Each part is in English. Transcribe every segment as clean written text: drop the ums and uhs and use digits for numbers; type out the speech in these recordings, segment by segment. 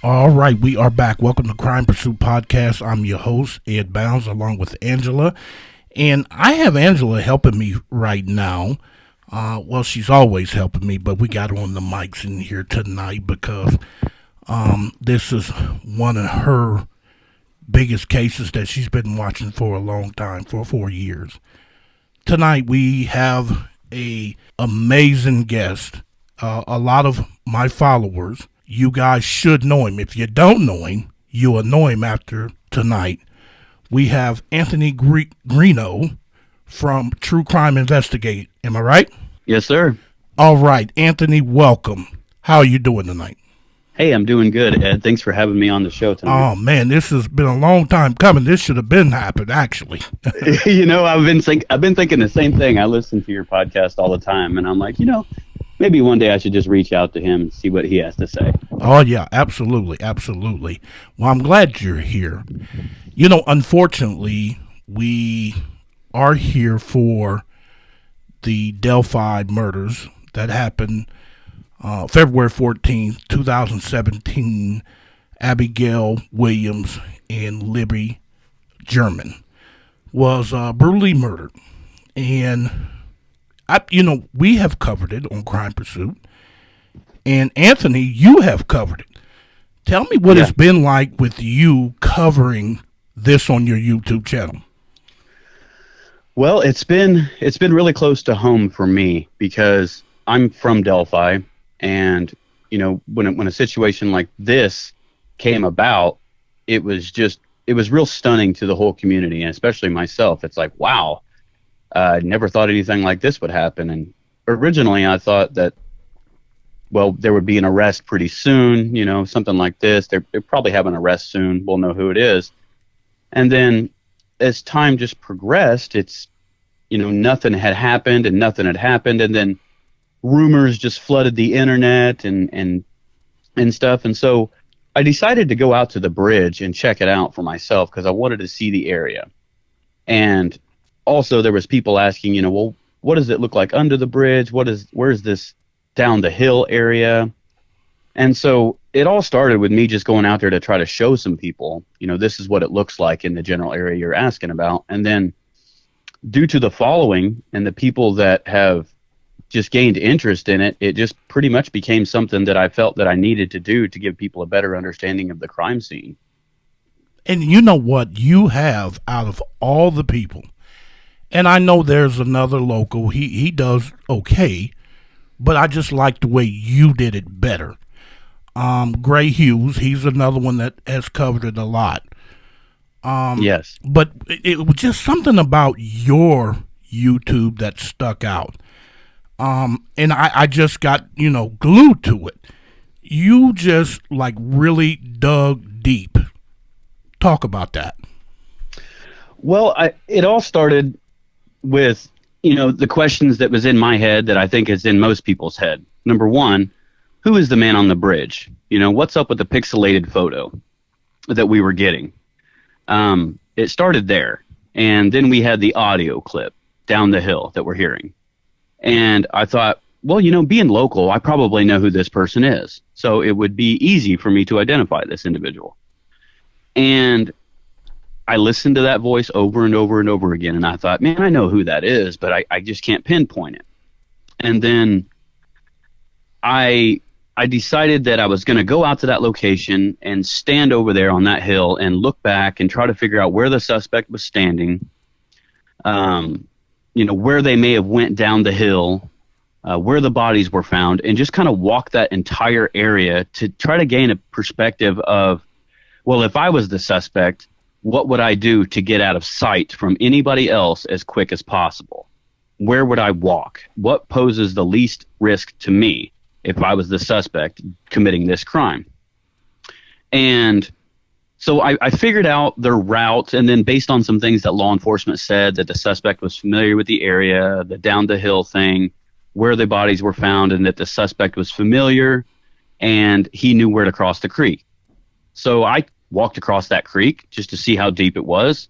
All right, we are back. Welcome to Crime Pursuit Podcast. I'm your host, Ed Bounds, along with Angela. And I have Angela helping me right now. Well, she's always helping me, but we got her on the mics in here tonight because this is one of her biggest cases that she's been watching for a long time, for 4 years. Tonight we have a amazing guest. A lot of my followers, you guys should know him. If you don't know him, you'll know him after tonight. We have Anthony Greeno from True Crime Investigate. Am I right? Yes, sir. All right, Anthony, welcome. How are you doing tonight? Hey, I'm doing good, Ed. Thanks for having me on the show tonight. Oh, man, this has been a long time coming. This should have been happened, actually. I've been thinking the same thing. I listen to your podcast all the time, and I'm like, maybe one day I should just reach out to him and see what he has to say. Oh, yeah, absolutely, absolutely. Well, I'm glad you're here. Unfortunately, we are here for the Delphi Murders that happened February 14th, 2017. Abigail Williams and Libby German was brutally murdered. And we have covered it on Crime Pursuit. And Anthony, you have covered it. Tell me what it's been like with you covering this on your YouTube channel. Well, it's been really close to home for me because I'm from Delphi, and when a situation like this came about, it was real stunning to the whole community, and especially myself. It's like, wow. I never thought anything like this would happen. And originally I thought that, there would be an arrest pretty soon, something like this. They'll probably have an arrest soon. We'll know who it is. And then as time just progressed, it's, nothing had happened. And then rumors just flooded the internet and stuff. And so I decided to go out to the bridge and check it out for myself because I wanted to see the area. And also, there was people asking, what does it look like under the bridge? Where's this down the hill area? And so it all started with me just going out there to try to show some people, this is what it looks like in the general area you're asking about. And then due to the following and the people that have just gained interest in it, it just pretty much became something that I felt that I needed to do to give people a better understanding of the crime scene. And you know what? You have, out of all the people, and I know there's another local, he does okay, but I just like the way you did it better. Gray Hughes, he's another one that has covered it a lot. Yes. But it was just something about your YouTube that stuck out. And I just got, glued to it. You just really dug deep. Talk about that. Well, it all started with, the questions that was in my head that I think is in most people's head. Number one, who is the man on the bridge? What's up with the pixelated photo that we were getting? It started there. And then we had the audio clip down the hill that we're hearing. And I thought, being local, I probably know who this person is. So it would be easy for me to identify this individual. And I listened to that voice over and over and over again, and I thought, man, I know who that is, but I just can't pinpoint it. And then I decided that I was going to go out to that location and stand over there on that hill and look back and try to figure out where the suspect was standing, where they may have went down the hill, where the bodies were found, and just kind of walk that entire area to try to gain a perspective of, if I was the suspect, what would I do to get out of sight from anybody else as quick as possible? Where would I walk? What poses the least risk to me if I was the suspect committing this crime? And so I figured out their route, and then based on some things that law enforcement said, that the suspect was familiar with the area, the down the hill thing, where the bodies were found, and that the suspect was familiar and he knew where to cross the creek. So I walked across that creek just to see how deep it was,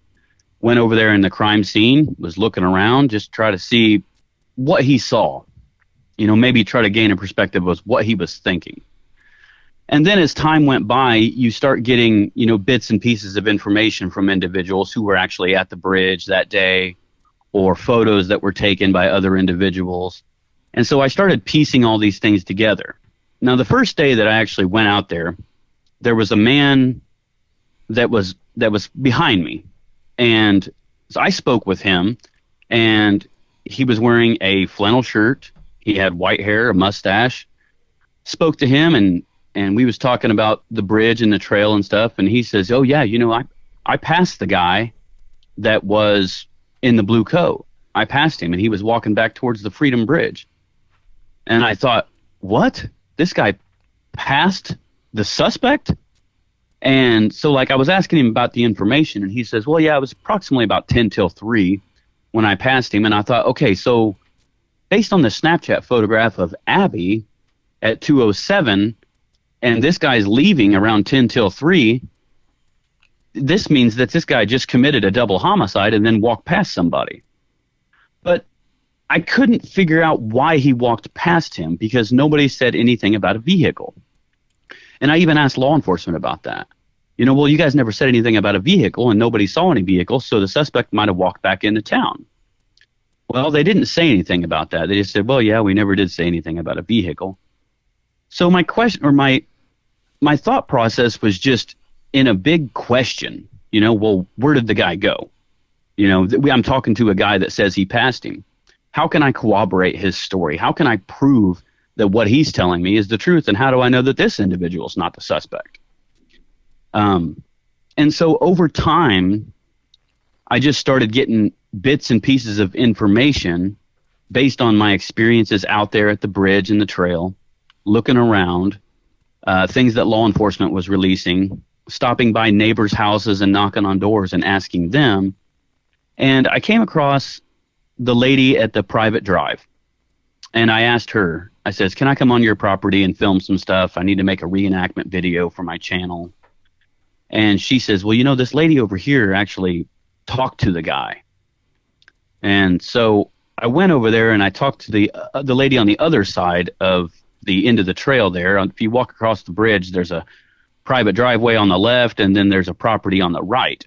went over there in the crime scene, was looking around, just try to see what he saw, maybe try to gain a perspective of what he was thinking. And then as time went by, you start getting, bits and pieces of information from individuals who were actually at the bridge that day, or photos that were taken by other individuals. And so I started piecing all these things together. Now, the first day that I actually went out there, there was a man that was behind me. And so I spoke with him, and he was wearing a flannel shirt. He had white hair, a mustache. Spoke to him, and we was talking about the bridge and the trail and stuff. And he says, "Oh yeah, I passed the guy that was in the blue coat. I passed him, and he was walking back towards the Freedom Bridge." And I thought, what? This guy passed the suspect? And so, I was asking him about the information, and he says, well, yeah, it was approximately about 10 till 3 when I passed him. And I thought, okay, so based on the Snapchat photograph of Abby at 2:07, and this guy's leaving around 10 till 3, this means that this guy just committed a double homicide and then walked past somebody. But I couldn't figure out why he walked past him, because nobody said anything about a vehicle. And I even asked law enforcement about that. Well, you guys never said anything about a vehicle, and nobody saw any vehicle, so the suspect might have walked back into town. Well, they didn't say anything about that. They just said, well, yeah, we never did say anything about a vehicle. So my question, or my thought process was just in a big question, well, where did the guy go? I'm talking to a guy that says he passed him. How can I corroborate his story? How can I prove that what he's telling me is the truth? And how do I know that this individual is not the suspect? And so over time, I just started getting bits and pieces of information based on my experiences out there at the bridge and the trail, looking around, things that law enforcement was releasing, stopping by neighbors' houses and knocking on doors and asking them. And I came across the lady at the private drive. And I asked her, I says, can I come on your property and film some stuff? I need to make a reenactment video for my channel. And she says, well, this lady over here actually talked to the guy. And so I went over there and I talked to the lady on the other side of the end of the trail there. If you walk across the bridge, there's a private driveway on the left, and then there's a property on the right.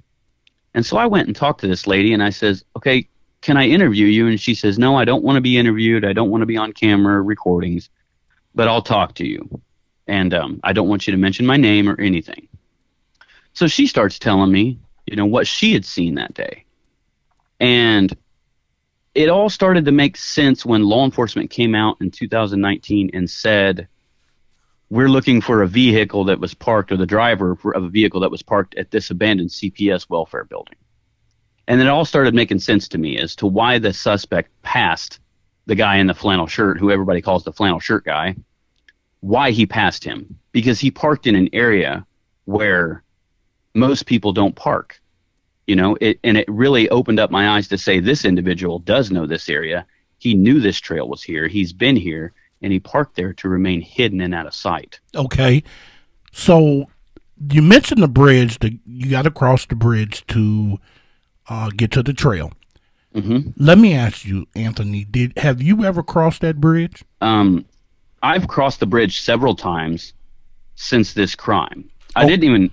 And so I went and talked to this lady, and I says, okay, can I interview you? And she says, no, I don't want to be interviewed. I don't want to be on camera recordings, but I'll talk to you. And I don't want you to mention my name or anything. So she starts telling me, what she had seen that day. And it all started to make sense when law enforcement came out in 2019 and said, we're looking for a vehicle that was parked, or the driver of a vehicle that was parked at this abandoned CPS welfare building. And it all started making sense to me as to why the suspect passed the guy in the flannel shirt, who everybody calls the flannel shirt guy, why he passed him. Because he parked in an area where most people don't park. And it really opened up my eyes to say, this individual does know this area. He knew this trail was here. He's been here, and he parked there to remain hidden and out of sight. Okay. So you mentioned the bridge. You got to cross the bridge to get to the trail. Mm-hmm. Let me ask you, Anthony, have you ever crossed that bridge? I've crossed the bridge several times since this crime. I didn't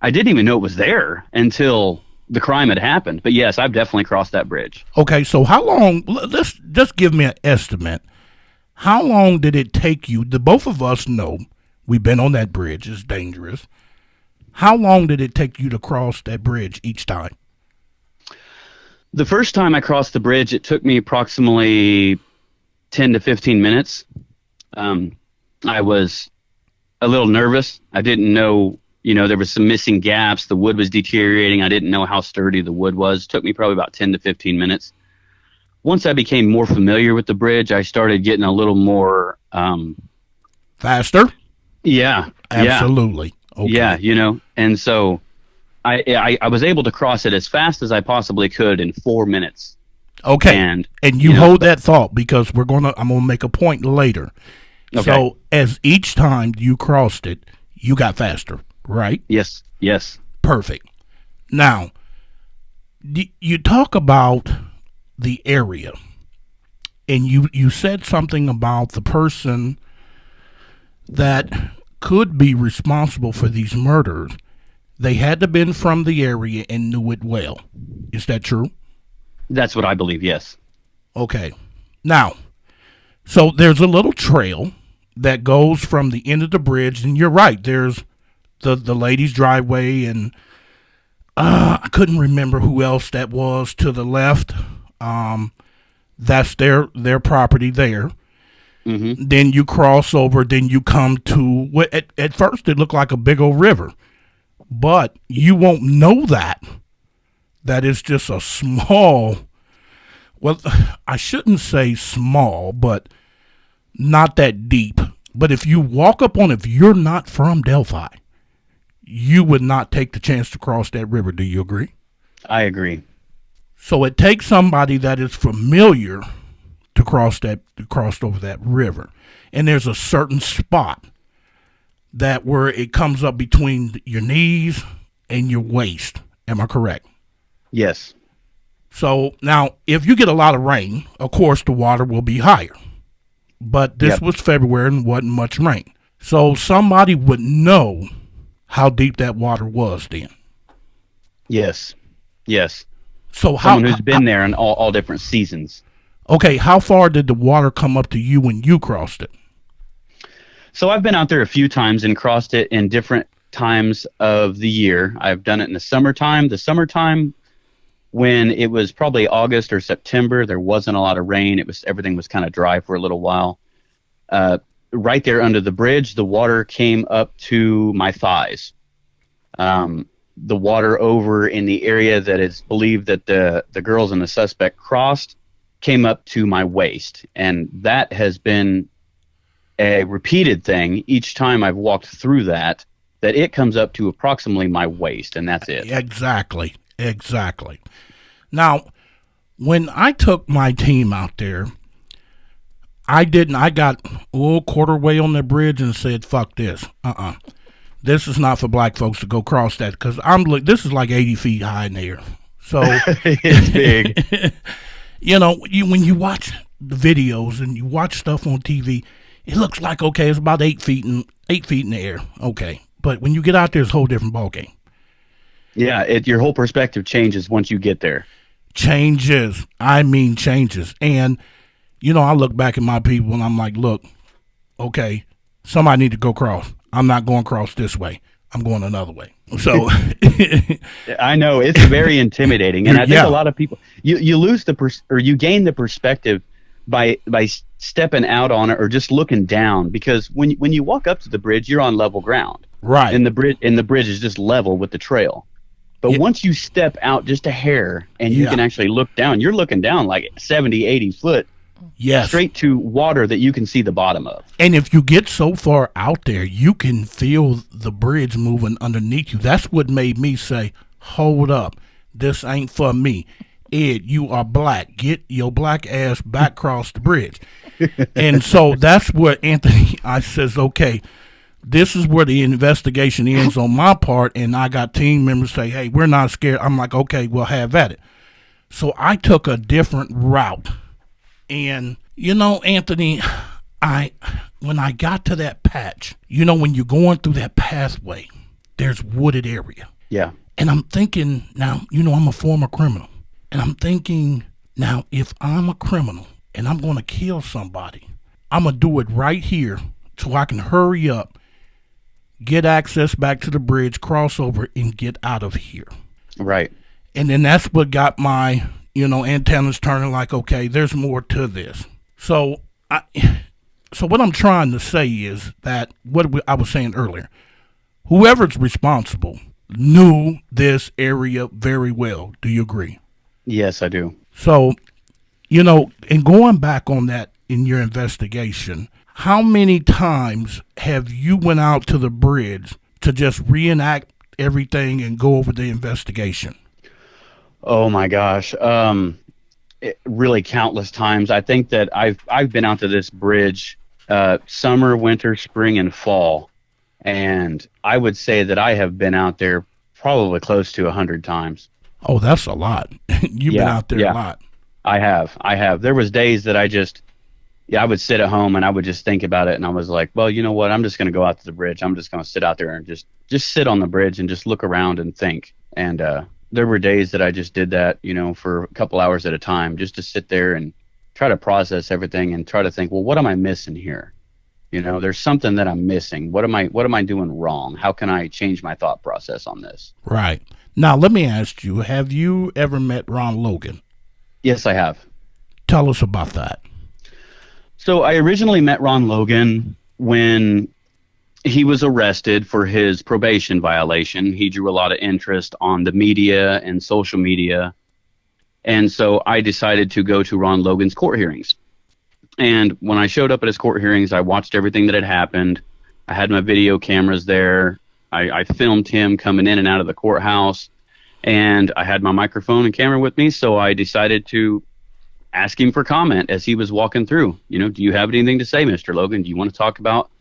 even know it was there until the crime had happened. But yes, I've definitely crossed that bridge. Okay, so how long, let's just give me an estimate. How long did it take you? The both of us know we've been on that bridge. It's dangerous. How long did it take you to cross that bridge each time? The first time I crossed the bridge, it took me approximately 10 to 15 minutes. I was a little nervous. I didn't know, there was some missing gaps. The wood was deteriorating. I didn't know how sturdy the wood was. It took me probably about 10 to 15 minutes. Once I became more familiar with the bridge, I started getting a little more... faster? Yeah. Absolutely. Yeah. Okay. Yeah, and so I was able to cross it as fast as I possibly could in 4 minutes. Okay. And you hold that thought, because I'm gonna make a point later. Okay. So as each time you crossed it, you got faster, right? Yes. Perfect. Now, you talk about the area, and you said something about the person that could be responsible for these murders, they had to have been from the area and knew it well. Is that true? That's what I believe, yes. Okay. Now, so there's a little trail that goes from the end of the bridge, and you're right, there's the lady's driveway, and I couldn't remember who else that was to the left. That's their property there. Mm-hmm. Then you cross over, then you come to what at first it looked like a big old river, but you won't know that is just a small, well, I shouldn't say small, but not that deep. But if you walk up on it, if you're not from Delphi, you would not take the chance to cross that river. Do you agree? I agree. So it takes somebody that is familiar to cross over that river. And there's a certain spot that where it comes up between your knees and your waist. Am I correct? Yes. So now, if you get a lot of rain, of course the water will be higher. But this was February and wasn't much rain. So somebody would know how deep that water was then. Yes. Yes. So someone who's been there in all different seasons. Okay, how far did the water come up to you when you crossed it? So I've been out there a few times and crossed it in different times of the year. I've done it in the summertime. The summertime, when it was probably August or September, there wasn't a lot of rain. Everything was kind of dry for a little while. Right there under the bridge, the water came up to my thighs. The water over in the area that is believed that the girls and the suspect crossed came up to my waist, and that has been a repeated thing each time I've walked through that it comes up to approximately my waist, and that's it. Exactly. Now, when I took my team out there, I got a quarter way on the bridge and said, fuck this. This is not for black folks to go cross that, because this is like 80 feet high in the air. So it's big. You know, when you watch the videos and you watch stuff on TV, it looks like, okay, it's about 8 feet in the air. Okay. But when you get out there, it's a whole different ballgame. Yeah, your whole perspective changes once you get there. Changes. And, you know, I look back at my people and I'm like, look, okay, somebody need to go cross. I'm not going across this way. I'm going another way. So I know it's very intimidating, and I think a lot of people you lose you gain the perspective by stepping out on it or just looking down, because when you walk up to the bridge, you're on level ground, right? And the bridge is just level with the trail. But once you step out just a hair and you can actually look down, you're looking down like 70, 80 foot. Yes. Straight to water that you can see the bottom of. And if you get so far out there, you can feel the bridge moving underneath you. That's what made me say, hold up, this ain't for me. Ed, you are black. Get your black ass back across the bridge. And so that's what I says, okay, this is where the investigation ends on my part, and I got team members say, hey, we're not scared. I'm like, okay, we'll have at it. So I took a different route. And, you know, Anthony, when I got to that patch, you know, when you're going through that pathway, there's wooded area. Yeah. And I'm thinking, now, you know, I'm a former criminal. And I'm thinking, now, if I'm a criminal and I'm going to kill somebody, I'm going to do it right here so I can hurry up, get access back to the bridge, cross over, and get out of here. Right. And then that's what got my, you know, antennas turning like, okay, there's more to this. So what I'm trying to say is that I was saying earlier, whoever's responsible knew this area very well. Do you agree? Yes, I do. So, you know, and going back on that in your investigation, how many times have you went out to the bridge to just reenact everything and go over the investigation? Oh my gosh. Really countless times. I think that I've been out to this bridge summer, winter, spring, and fall. And I would say that I have been out there probably close to 100 times. Oh, that's a lot. You've been out there a lot. I have. There was days that yeah, I would sit at home and I would just think about it, and I was like, well, you know what? I'm just going to go out to the bridge. I'm just going to sit out there and just sit on the bridge and just look around and think. And there were days that I just did that, for a couple hours at a time, just to sit there and try to process everything and try to think, well, what am I missing here? There's something that I'm missing. What am I doing wrong? How can I change my thought process on this? Right. Now, let me ask you, have you ever met Ron Logan? Yes, I have. Tell us about that. So I originally met Ron Logan when he was arrested for his probation violation. He drew a lot of interest on the media and social media. And so I decided to go to Ron Logan's court hearings. And when I showed up at his court hearings, I watched everything that had happened. I had my video cameras there. I filmed him coming in and out of the courthouse. And I had my microphone and camera with me, so I decided to ask him for comment as he was walking through. Do you have anything to say, Mr. Logan? Do you want to talk about,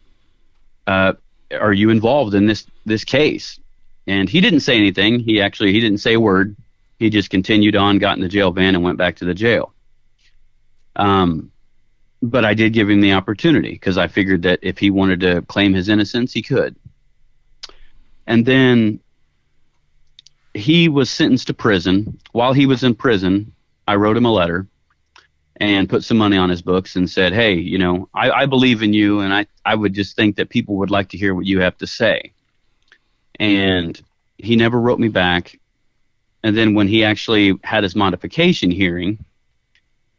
are you involved in this case? And he didn't say anything. He didn't say a word. He just continued on, got in the jail van, and went back to the jail. But I did give him the opportunity because I figured that if he wanted to claim his innocence, he could. And then he was sentenced to prison. While he was in prison, I wrote him a letter and put some money on his books and said, hey, I believe in you, and I would just think that people would like to hear what you have to say. And he never wrote me back. And then when he actually had his modification hearing,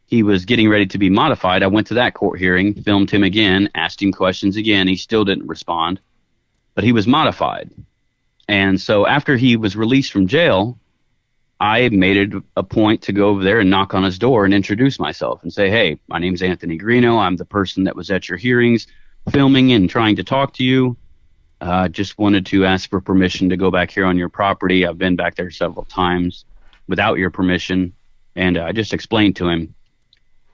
he was getting ready to be modified. I went to that court hearing, filmed him again, asked him questions again. He still didn't respond, but he was modified. And so after he was released from jail, I made it a point to go over there and knock on his door and introduce myself and say, hey, my name's Anthony Greeno. I'm the person that was at your hearings filming and trying to talk to you. Just wanted to ask for permission to go back here on your property. I've been back there several times without your permission. And I just explained to him,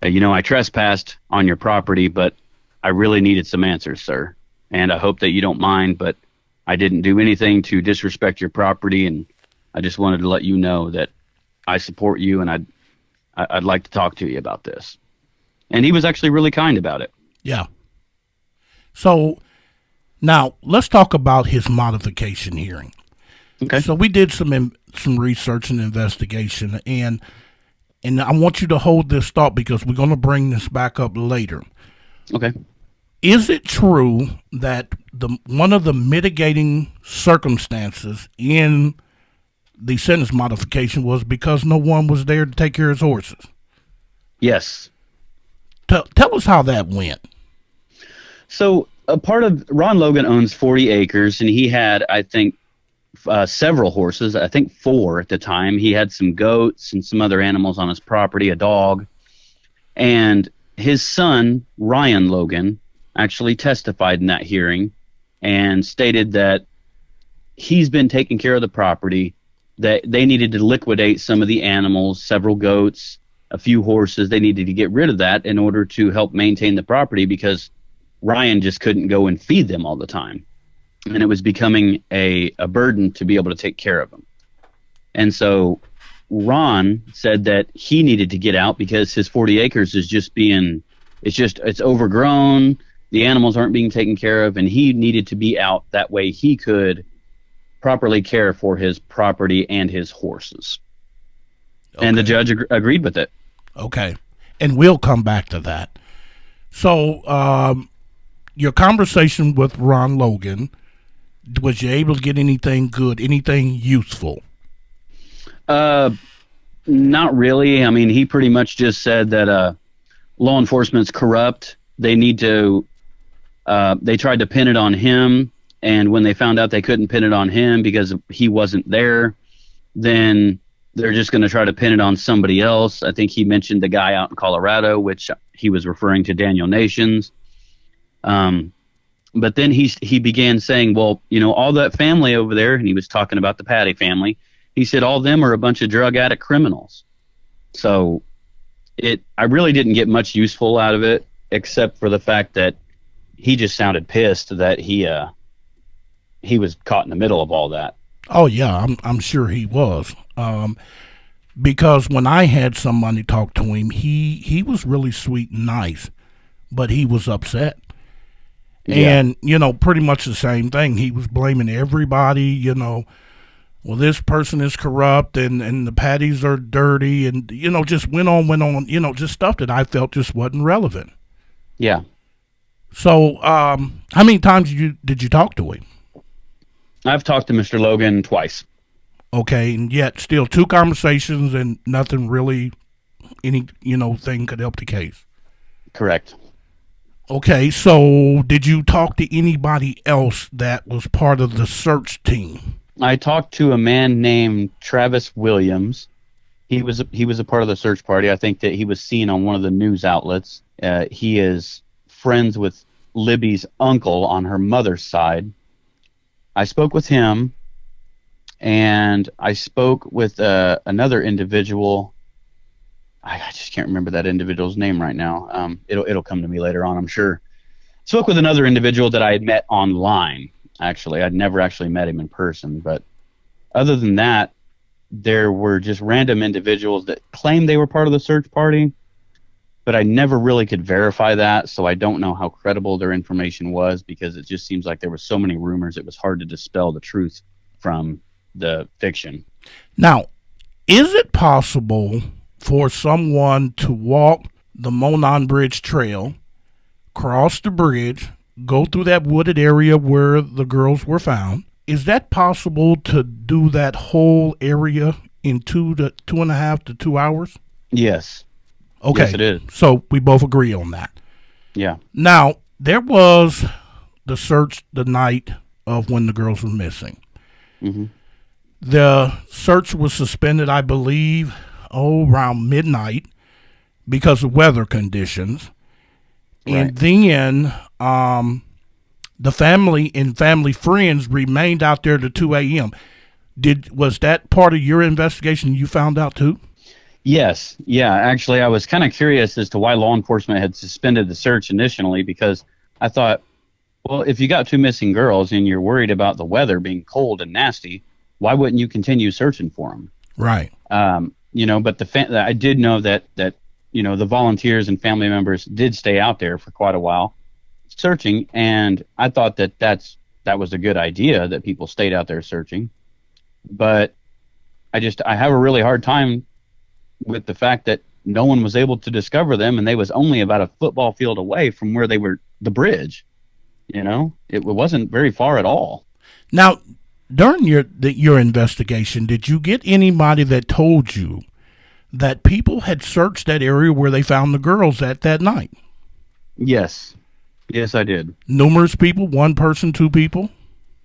I trespassed on your property, but I really needed some answers, sir. And I hope that you don't mind, but I didn't do anything to disrespect your property, and I just wanted to let you know that I support you, and I'd like to talk to you about this. And he was actually really kind about it. Yeah. So now let's talk about his modification hearing. Okay. So we did some research and investigation, and I want you to hold this thought because we're going to bring this back up later. Okay. Is it true that one of the mitigating circumstances in the sentence modification was because no one was there to take care of his horses? Yes. Tell us how that went. So a part of Ron Logan owns 40 acres, and he had, I think, several horses. I think 4 at the time. He had some goats and some other animals on his property, a dog. And his son, Ryan Logan, actually testified in that hearing and stated that he's been taking care of the property, that they needed to liquidate some of the animals, several goats, a few horses. They needed to get rid of that in order to help maintain the property because Ryan just couldn't go and feed them all the time. And it was becoming a burden to be able to take care of them. And so Ron said that he needed to get out because his 40 acres is just it's overgrown. The animals aren't being taken care of, and he needed to be out. That way he could properly care for his property and his horses. Okay. And the judge agreed with it. Okay. And we'll come back to that. So your conversation with Ron Logan, was you able to get anything good, anything useful? Not really. I mean, he pretty much just said that law enforcement's corrupt. They need to they tried to pin it on him, and when they found out they couldn't pin it on him because he wasn't there, then they're just going to try to pin it on somebody else. I think he mentioned the guy out in Colorado, which he was referring to Daniel Nations. But then he began saying, well, all that family over there, and he was talking about the Patty family. He said all of them are a bunch of drug addict criminals. So I really didn't get much useful out of it, except for the fact that he just sounded pissed that he was caught in the middle of all that. Oh yeah, I'm sure he was. Because when I had somebody talk to him, he was really sweet and nice. but he was upset. Yeah. And, pretty much the same thing. He was blaming everybody, well, this person is corrupt and the patties are dirty and, just went on, just stuff that I felt just wasn't relevant. Yeah. So, how many times did you talk to him? I've talked to Mr. Logan twice. Okay, and yet still 2 conversations and nothing really, any, thing could help the case. Correct. Okay, so did you talk to anybody else that was part of the search team? I talked to a man named Travis Williams. He was a part of the search party. I think that he was seen on one of the news outlets. He is friends with Libby's uncle on her mother's side. I spoke with him, and I spoke with another individual. I just can't remember that individual's name right now. It'll come to me later on, I'm sure. Spoke with another individual that I had met online. Actually, I'd never actually met him in person, but other than that, there were just random individuals that claimed they were part of the search party, but I never really could verify that, so I don't know how credible their information was, because it just seems like there were so many rumors it was hard to dispel the truth from the fiction. Now, is it possible for someone to walk the Monon Bridge Trail, cross the bridge, go through that wooded area where the girls were found? Is that possible to do that whole area in 2.5 to 2 hours? Yes. Okay. Yes, it is. So we both agree on that. Yeah. Now, there was the search the night of when the girls were missing. Mm-hmm. The search was suspended, I believe, around midnight because of weather conditions. Right. And then the family and family friends remained out there to 2 a.m. Was that part of your investigation you found out too? Yes. Yeah, actually, I was kind of curious as to why law enforcement had suspended the search initially, because I thought, well, if you got 2 missing girls and you're worried about the weather being cold and nasty, why wouldn't you continue searching for them? Right. But I did know that the volunteers and family members did stay out there for quite a while searching, and I thought that was a good idea that people stayed out there searching. But I have a really hard time with the fact that no one was able to discover them, and they was only about a football field away from where they were, the bridge. It wasn't very far at all. Now, during your investigation, did you get anybody that told you that people had searched that area where they found the girls at that night? Yes, I did. Numerous people, 1 person, 2 people?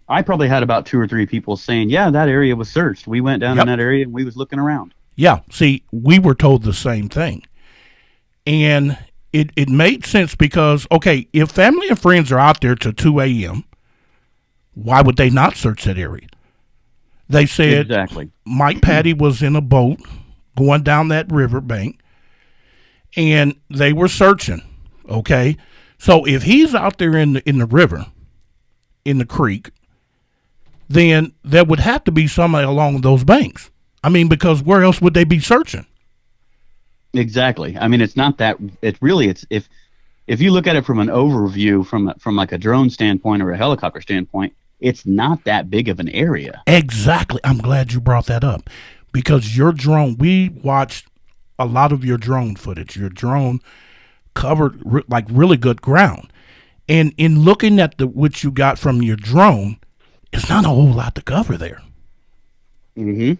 I probably had about 2 or 3 people saying, yeah, that area was searched. We went down in that area and we was looking around. Yeah, see, we were told the same thing. And it made sense because, okay, if family and friends are out there till 2 a.m., why would they not search that area? They said exactly. Mike Patty was in a boat going down that riverbank, and they were searching, okay? So if he's out there in the river, in the creek, then there would have to be somebody along those banks. I mean, because where else would they be searching? Exactly. I mean, it's not that. It's if you look at it from an overview, from like a drone standpoint or a helicopter standpoint, it's not that big of an area. Exactly. I'm glad you brought that up, because your drone, we watched a lot of your drone footage. Your drone covered like really good ground. And in looking at what you got from your drone, it's not a whole lot to cover there. Mm-hmm.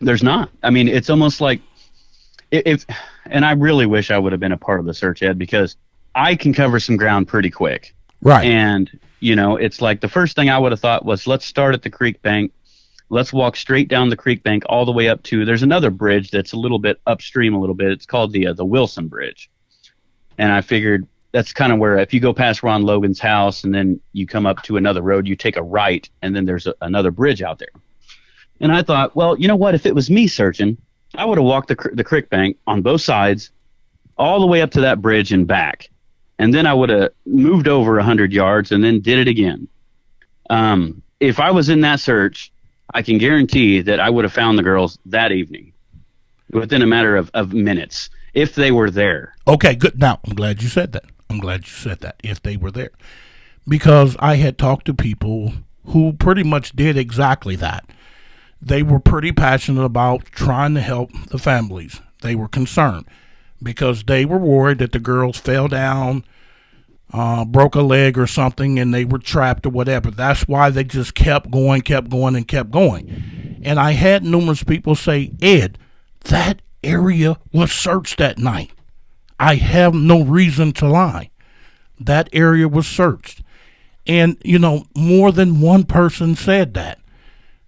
There's not. I mean, it's almost like and I really wish I would have been a part of the search, Ed, because I can cover some ground pretty quick. Right. And, it's like the first thing I would have thought was, let's start at the creek bank. Let's walk straight down the creek bank all the way up to, there's another bridge that's a little bit upstream a little bit. It's called the Wilson Bridge. And I figured that's kind of where, if you go past Ron Logan's house and then you come up to another road, you take a right, and then there's another bridge out there. And I thought, well, you know what? If it was me searching, I would have walked the creek bank on both sides all the way up to that bridge and back. And then I would have moved over 100 yards and then did it again. If I was in that search, I can guarantee that I would have found the girls that evening within a matter of minutes if they were there. Okay, good. Now, I'm glad you said that. I'm glad you said that, if they were there. Because I had talked to people who pretty much did exactly that. They were pretty passionate about trying to help the families. They were concerned because they were worried that the girls fell down, broke a leg or something, and they were trapped or whatever. That's why they just kept going, and kept going. And I had numerous people say, Ed, that area was searched that night. I have no reason to lie. That area was searched. And, more than one person said that.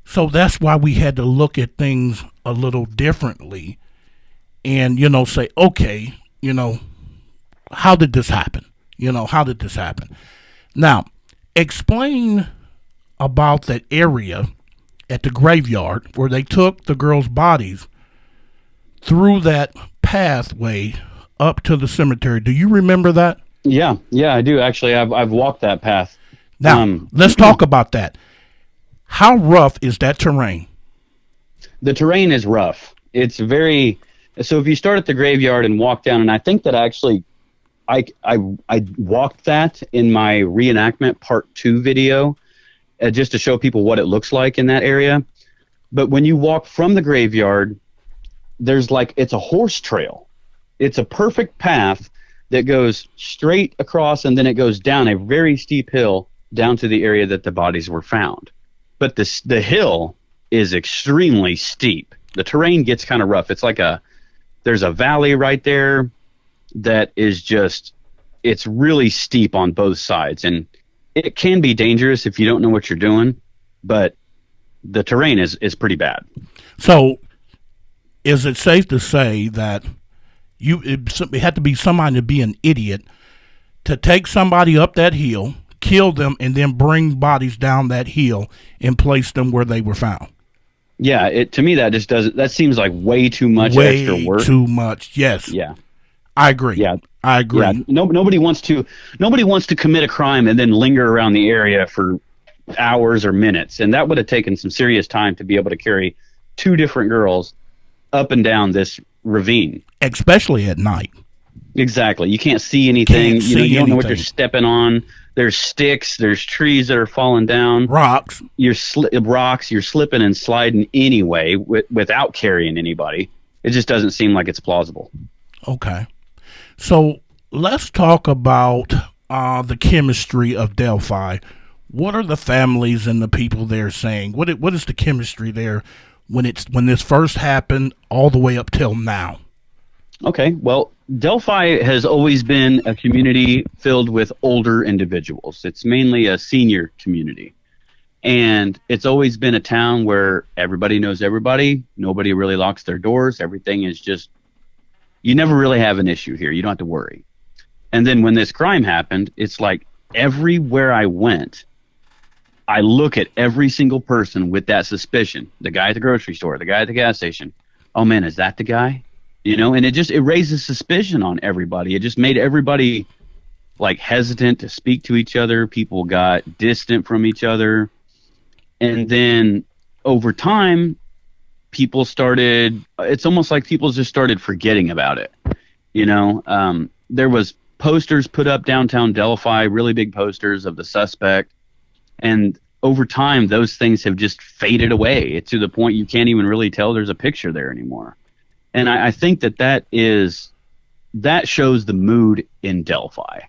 So that's why we had to look at things a little differently and, say, okay, how did this happen? How did this happen? Now, explain about that area at the graveyard where they took the girls' bodies through that pathway up to the cemetery. Do you remember that? Yeah, I do actually. I've walked that path. Now, let's talk about that. How rough is that terrain? The terrain is rough. It's very. So if you start at the graveyard and walk down, and I think that actually, I walked that in my reenactment part 2 video, just to show people what it looks like in that area. But when you walk from the graveyard, there's it's a horse trail. It's a perfect path that goes straight across, and then it goes down a very steep hill down to the area that the bodies were found. But the hill is extremely steep. The terrain gets kind of rough. It's there's a valley right there that is it's really steep on both sides. And it can be dangerous if you don't know what you're doing, but the terrain is pretty bad. So is it safe to say that it had to be somebody to be an idiot to take somebody up that hill, kill them, and then bring bodies down that hill and place them where they were found? Yeah, to me that just doesn't. That seems like way too much extra work. Way too much. Yes. Yeah. I agree. Yeah, I agree. Yeah. Nobody wants to commit a crime and then linger around the area for hours or minutes, and that would have taken some serious time to be able to carry 2 different girls up and down this ravine, especially at night. Exactly. You can't see anything. You don't know what you're stepping on. There's sticks. There's trees that are falling down. Rocks. You're slipping and sliding anyway without carrying anybody. It just doesn't seem like it's plausible. Okay. So let's talk about the chemistry of Delphi. What are the families and the people there saying? What is the chemistry there when this first happened all the way up till now? Okay, well, Delphi has always been a community filled with older individuals. It's mainly a senior community. And it's always been a town where everybody knows everybody. Nobody really locks their doors. Everything is just, you never really have an issue here. You don't have to worry. And then when this crime happened, it's like everywhere I went, I look at every single person with that suspicion. The guy at the grocery store, the guy at the gas station. Oh man, is that the guy? And it raises suspicion on everybody. It just made everybody hesitant to speak to each other. People got distant from each other. And then over time, it's almost like people just started forgetting about it. There was posters put up downtown Delphi, really big posters of the suspect. And over time, those things have just faded away. It's to the point you can't even really tell there's a picture there anymore. And I think that shows the mood in Delphi.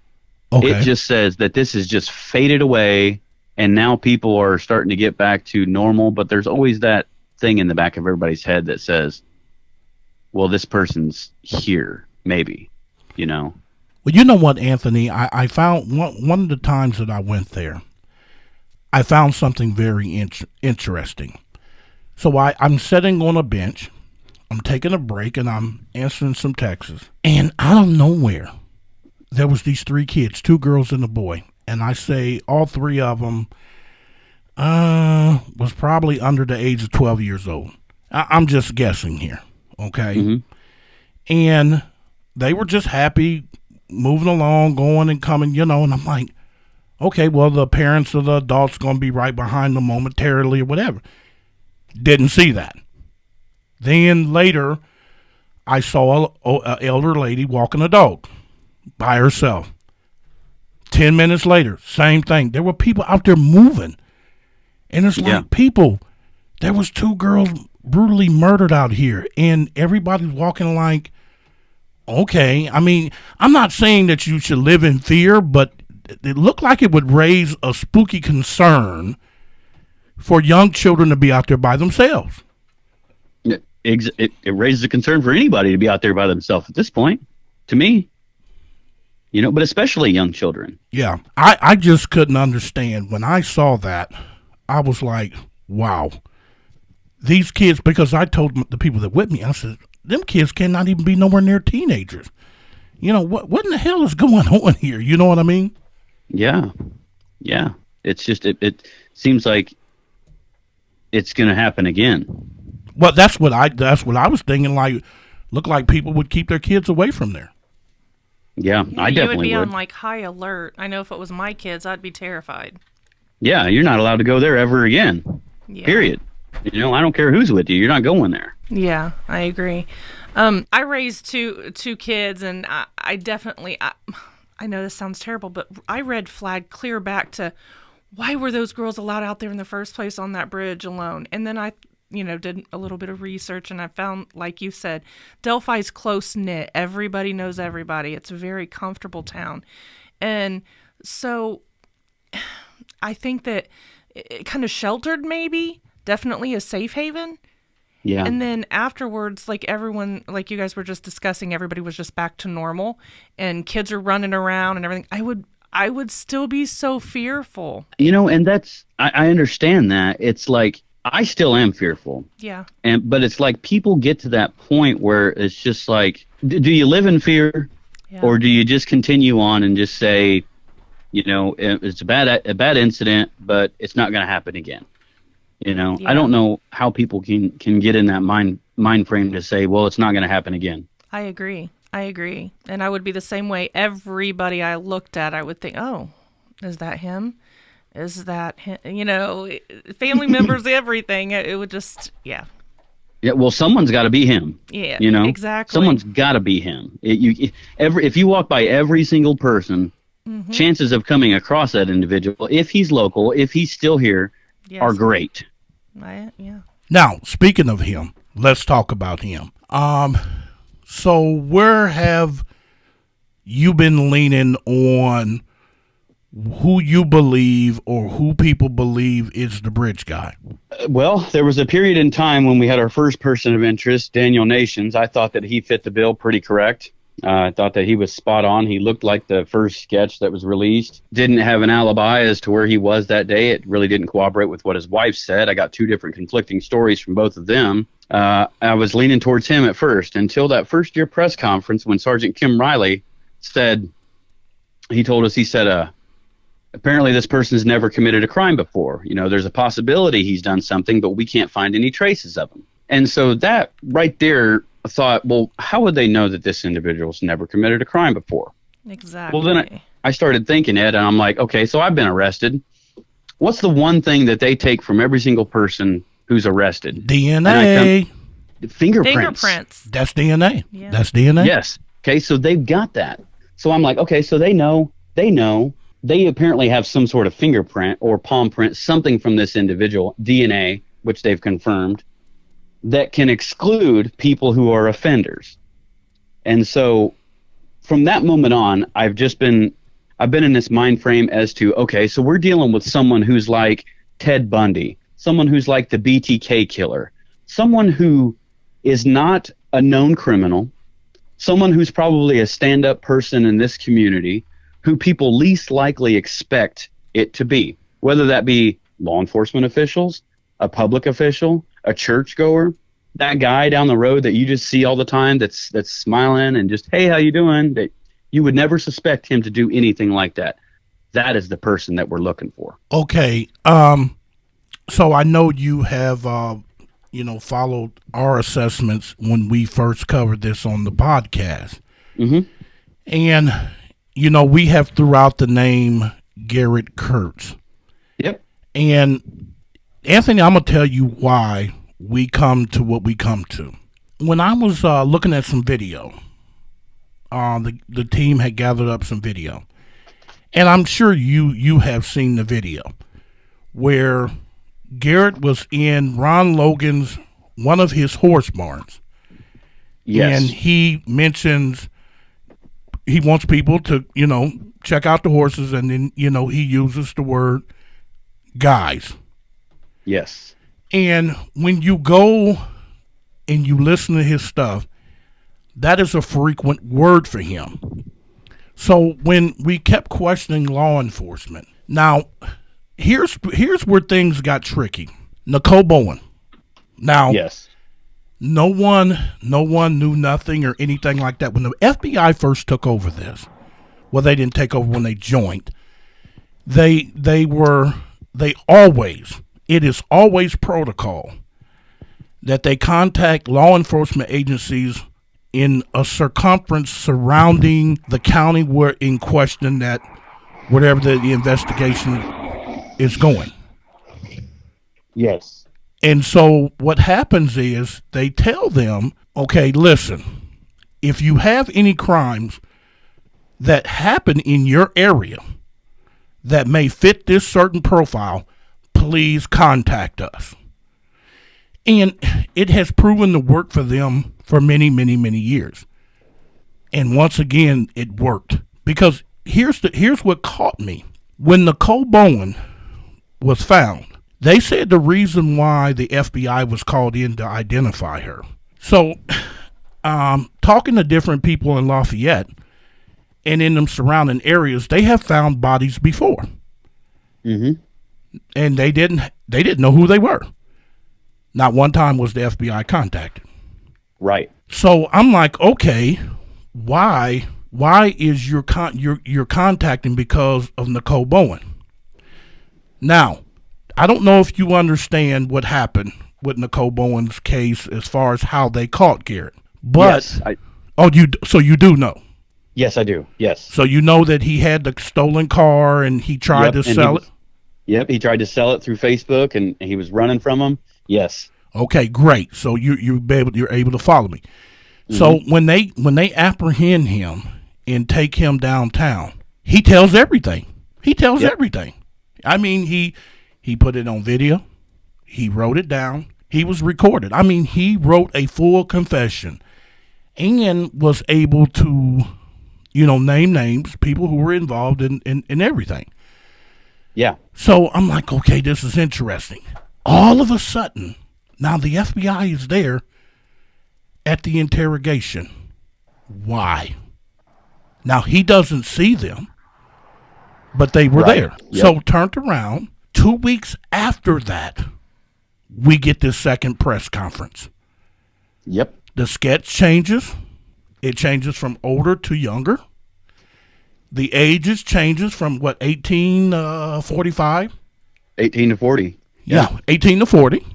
Okay. It just says that this has just faded away, and now people are starting to get back to normal, but there's always that thing in the back of everybody's head that says, well, this person's here, maybe, Well, you know what, Anthony? I found one of the times that I went there, I found something very interesting. So I'm sitting on a bench. I'm taking a break, and I'm answering some texts. And out of nowhere, there was these 3 kids, 2 girls and a boy. And I say all 3 of them was probably under the age of 12 years old. I'm just guessing here, okay? Mm-hmm. And they were just happy, moving along, going and coming, and I'm like, okay, well, the parents of the adults going to be right behind them momentarily or whatever. Didn't see that. Then later, I saw an elder lady walking a dog by herself. 10 minutes later, same thing. There were people out there moving. And it's like, people, there was 2 girls brutally murdered out here, and everybody's walking like, okay. I mean, I'm not saying that you should live in fear, but it looked like it would raise a spooky concern for young children to be out there by themselves. It raises a concern for anybody to be out there by themselves at this point, to me. But especially young children. Yeah, I just couldn't understand. When I saw that, I was like, wow. These kids, because I told the people that with me, I said, them kids cannot even be nowhere near teenagers. What in the hell is going on here? You know what I mean? Yeah. It's just, it seems like it's going to happen again. Well, that's what I was thinking. Like, look like people would keep their kids away from there. Yeah, I definitely would. You would be on like high alert. I know if it was my kids, I'd be terrified. Yeah, you're not allowed to go there ever again. Yeah. Period. I don't care who's with you. You're not going there. Yeah, I agree. I raised two kids, and I definitely, I know this sounds terrible, but I red flagged clear back to why were those girls allowed out there in the first place on that bridge alone? And then I did a little bit of research, and I found, like you said, Delphi's close-knit. Everybody knows everybody. It's a very comfortable town. And so I think that it kind of sheltered, maybe, definitely a safe haven. Yeah. And then afterwards, like everyone, like you guys were just discussing, everybody was just back to normal, and kids are running around and everything. I would still be so fearful. And that's, I understand that. It's like, I still am fearful. Yeah. But it's like people get to that point where it's just like, do you live in fear, or do you just continue on and just say, it's a bad incident, but it's not going to happen again. I don't know how people can get in that mind frame to say, well, it's not going to happen again. I agree. And I would be the same way. Everybody I looked at, I would think, oh, is that him? Is that him? Family members, everything. It would just, Yeah, well, someone's got to be him. Yeah, exactly. Someone's got to be him. If you walk by every single person, chances of coming across that individual, if he's local, if he's still here, are great. Yeah. Now, speaking of him, let's talk about him. So where have you been leaning on who you believe or who people believe is the bridge guy? Well, there was a period in time when we had our first person of interest, Daniel Nations. I thought that he fit the bill pretty correct. I thought that he was spot on. He looked like the first sketch that was released. Didn't have an alibi as to where he was that day. It really didn't corroborate with what his wife said. I got 2 different conflicting stories from both of them. I was leaning towards him at first until that first year press conference when Sergeant Kim Riley said, apparently this person's never committed a crime before. There's a possibility he's done something, but we can't find any traces of him. And so that right there, I thought, well, how would they know that this individual's never committed a crime before? Exactly. Well, then I started thinking, Ed, and I'm like, okay, so I've been arrested. What's the one thing that they take from every single person who's arrested? DNA. Fingerprints. That's DNA. Yeah. That's DNA. Yes. Okay, so they've got that. So I'm like, okay, so they know. They apparently have some sort of fingerprint or palm print, something from this individual, DNA, which they've confirmed, that can exclude people who are offenders. And so from that moment on, I've been in this mind frame as to, okay, so we're dealing with someone who's like Ted Bundy, someone who's like the BTK killer, someone who is not a known criminal, someone who's probably a stand-up person in this community who people least likely expect it to be, whether that be law enforcement officials, a public official, a churchgoer, that guy down the road that you just see all the time that's smiling and just, hey, how you doing? That you would never suspect him to do anything like that. That is the person that we're looking for. Okay. So I know you have, followed our assessments when we first covered this on the podcast. Mm-hmm. And, we have throughout the name Garrett Kurtz. Yep. And Anthony, I'm going to tell you why we come to what we come to. When I was looking at some video, the team had gathered up some video. And I'm sure you have seen the video where Garrett was in Ron Logan's, one of his horse barns. Yes. And he mentions he wants people to, check out the horses, and then, he uses the word guys. Yes. And when you go and you listen to his stuff, that is a frequent word for him. So when we kept questioning law enforcement, now here's where things got tricky. Nicole Bowen. Now, yes, no one knew nothing or anything like that. When the FBI first took over this, well, they didn't take over when they joined. It is always protocol that they contact law enforcement agencies in a circumference surrounding the county where in question, that whatever the investigation is going. Yes. And so what happens is they tell them, okay, listen, if you have any crimes that happen in your area that may fit this certain profile, please contact us. And it has proven to work for them for many, many, many years. And once again, it worked. Because here's what caught me. When Nicole Bowen was found, they said the reason why the FBI was called in to identify her. So, talking to different people in Lafayette and in them surrounding areas, they have found bodies before. Mm-hmm. And they didn't know who they were. Not one time was the FBI contacted. Right. So I'm like, okay, why is you're contacting because of Nicole Bowen? Now, I don't know if you understand what happened with Nicole Bowen's case as far as how they caught Garrett. But yes, so you do know. Yes, I do. Yes. So you know that he had the stolen car and he tried to sell it. Yep, he tried to sell it through Facebook and he was running from them. Yes. Okay, great. So you're able to follow me. Mm-hmm. So when they apprehend him and take him downtown, he tells everything. Everything. I mean, he put it on video. He wrote it down. He was recorded. I mean, he wrote a full confession and was able to, name names, people who were involved in everything. Yeah. So I'm like, okay, this is interesting. All of a sudden, now the FBI is there at the interrogation. Why? Now, he doesn't see them, but they were there. Yep. So turned around. 2 weeks after that, we get this second press conference. Yep. The sketch changes. It changes from older to younger. The ages changes from 18 to 45? 18 to 40. Yeah, 18 to 40.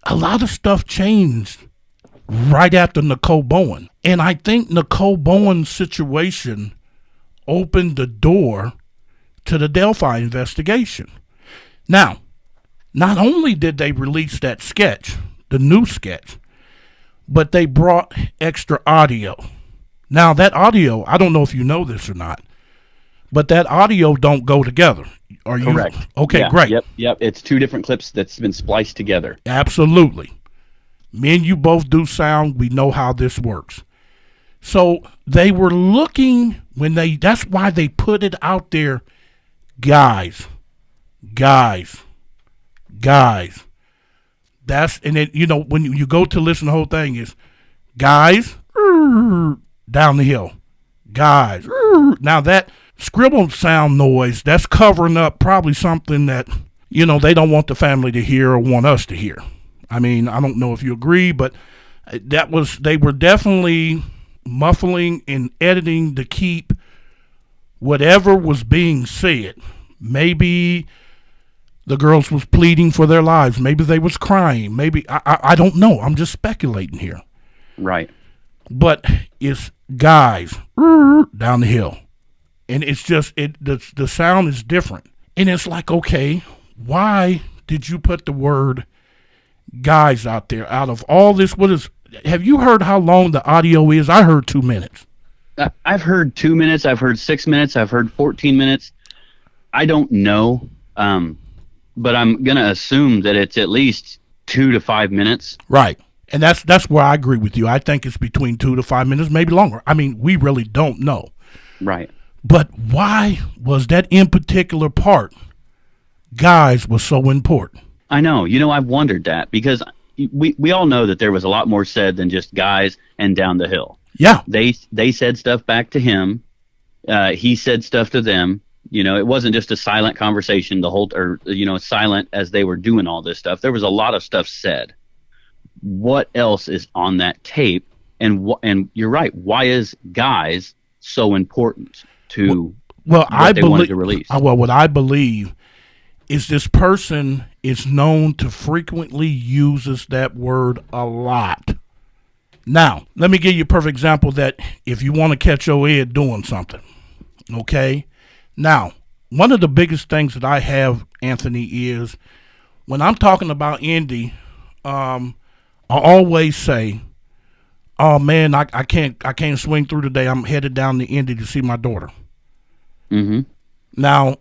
A lot of stuff changed right after Nicole Bowen. And I think Nicole Bowen's situation opened the door to the Delphi investigation. Now, not only did they release that sketch, the new sketch, but they brought extra audio. Now, that audio, I don't know if you know this or not, but that audio don't go together. Are you correct? Okay, yeah, great. Yep. It's two different clips that's been spliced together. Absolutely. Me and you both do sound. We know how this works. So they were looking that's why they put it out there. Guys. That's, and it, when you go to listen, the whole thing is guys down the hill. Guys. Now that scribble sound noise, that's covering up probably something that, they don't want the family to hear or want us to hear. I mean, I don't know if you agree, but they were definitely muffling and editing to keep whatever was being said. Maybe the girls was pleading for their lives. Maybe they was crying. Maybe, I don't know. I'm just speculating here. Right. But it's guys down the hill. And it's just, the sound is different. And it's like, okay, why did you put the word guys out there? Out of all this, have you heard how long the audio is? I heard 2 minutes. I've heard 2 minutes. I've heard 6 minutes. I've heard 14 minutes. I don't know, but I'm gonna assume that it's at least 2 to 5 minutes. Right. And that's where I agree with you. I think it's between 2 to 5 minutes, maybe longer. I mean, we really don't know. Right. But why was that in particular part, guys, was so important? I know. I've wondered that because we all know that there was a lot more said than just guys and down the hill. Yeah. They said stuff back to him. He said stuff to them. It wasn't just a silent conversation silent as they were doing all this stuff. There was a lot of stuff said. What else is on that tape? And you're right. Why is guys so important to what they wanted to release? Well, what I believe is this person is known to frequently uses that word a lot. Now, let me give you a perfect example that if you want to catch your Ed doing something, okay? Now, one of the biggest things that I have, Anthony, is when I'm talking about Indy, I always say, "Oh man, I can't swing through today. I'm headed down to Indy to see my daughter." Mm-hmm. Now,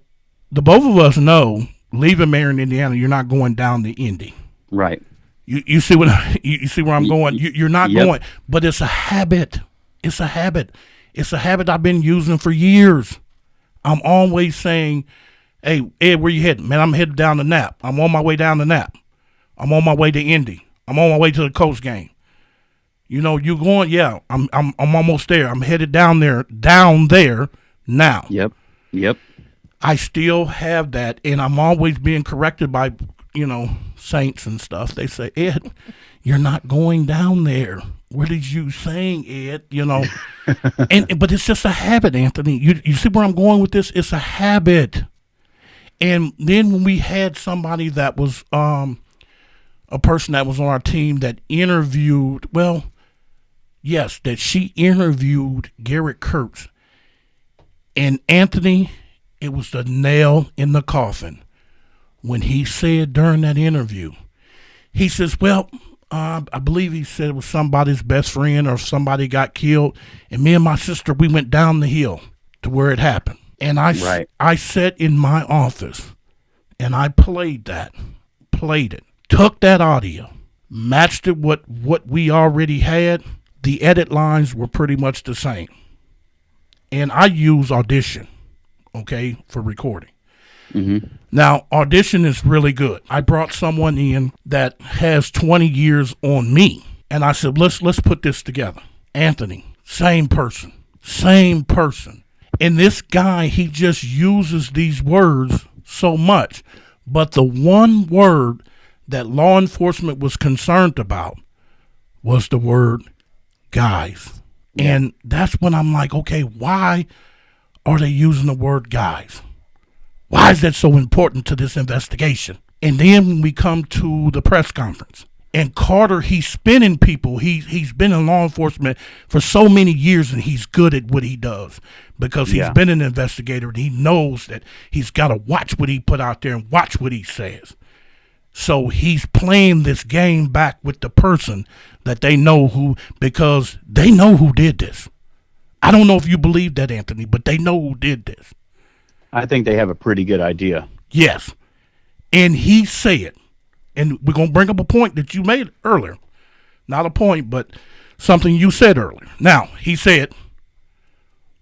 the both of us know, leaving Marion, Indiana, you're not going down to Indy. Right. You see you see where I'm going. You're not going, but it's a habit. It's a habit. It's a habit I've been using for years. I'm always saying, "Hey, Ed, where you heading?" "Man, I'm headed down to Nap. I'm on my way down to Nap. I'm on my way to Indy. I'm on my way to the Coast game." You going? Yeah, I'm almost there. I'm headed down there now. Yep. I still have that, and I'm always being corrected by, saints and stuff. They say, "Ed, you're not going down there. What is you saying, Ed?" But it's just a habit, Anthony. You see where I'm going with this? It's a habit. And then when we had somebody that was a person that was on our team that interviewed, that she interviewed Garrett Kurtz. And Anthony, it was the nail in the coffin when he said during that interview, he says, I believe he said it was somebody's best friend or somebody got killed. And me and my sister, we went down the hill to where it happened. And I sat in my office and I played it, took that audio, matched it with what we already had. The edit lines were pretty much the same. And I use Audition, for recording. Mm-hmm. Now, Audition is really good. I brought someone in that has 20 years on me. And I said, let's put this together. Anthony, same person. And this guy, he just uses these words so much. But the one word that law enforcement was concerned about was the word guys. Yeah. And that's when I'm like, okay, why are they using the word guys? Why is that so important to this investigation? And then when we come to the press conference, and Carter, he's spinning people. He's been in law enforcement for so many years, and he's good at what he does because he's been an investigator, and he knows that he's got to watch what he put out there and watch what he says. So he's playing this game back with the person that they know who, because they know who did this. I don't know if you believe that, Anthony, but they know who did this. I think they have a pretty good idea. Yes. And he said, and we're going to bring up a point that you made earlier. Not a point, but something you said earlier. Now, he said,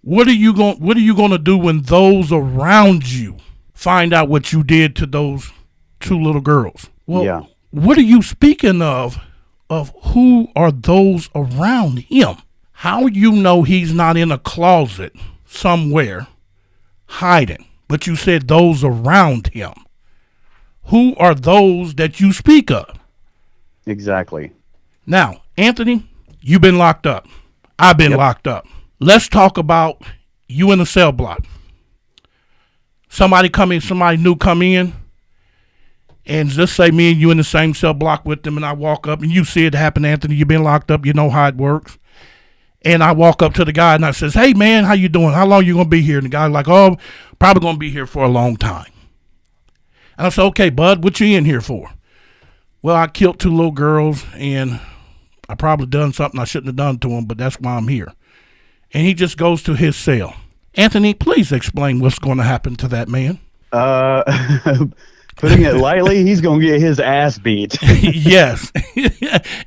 what are you going to do when those around you find out what you did to those two little girls? Well, what are you speaking of who are those around him? How you know he's not in a closet somewhere hiding? But you said those around him. Who are those that you speak of? Exactly. Now, Anthony, you've been locked up. I've been locked up. Let's talk about you in the cell block. Somebody new come in, and just say me and you in the same cell block with them, and I walk up, and you see it happen, Anthony. You've been locked up. You know how it works. And I walk up to the guy, and I says, "Hey, man, how you doing? How long you going to be here?" And the guy's like, "Oh, probably going to be here for a long time." And I said, "Okay, bud, what you in here for?" "Well, I killed two little girls, and I probably done something I shouldn't have done to them, but that's why I'm here." And he just goes to his cell. Anthony, please explain what's going to happen to that man. Putting it lightly, he's going to get his ass beat. Yes.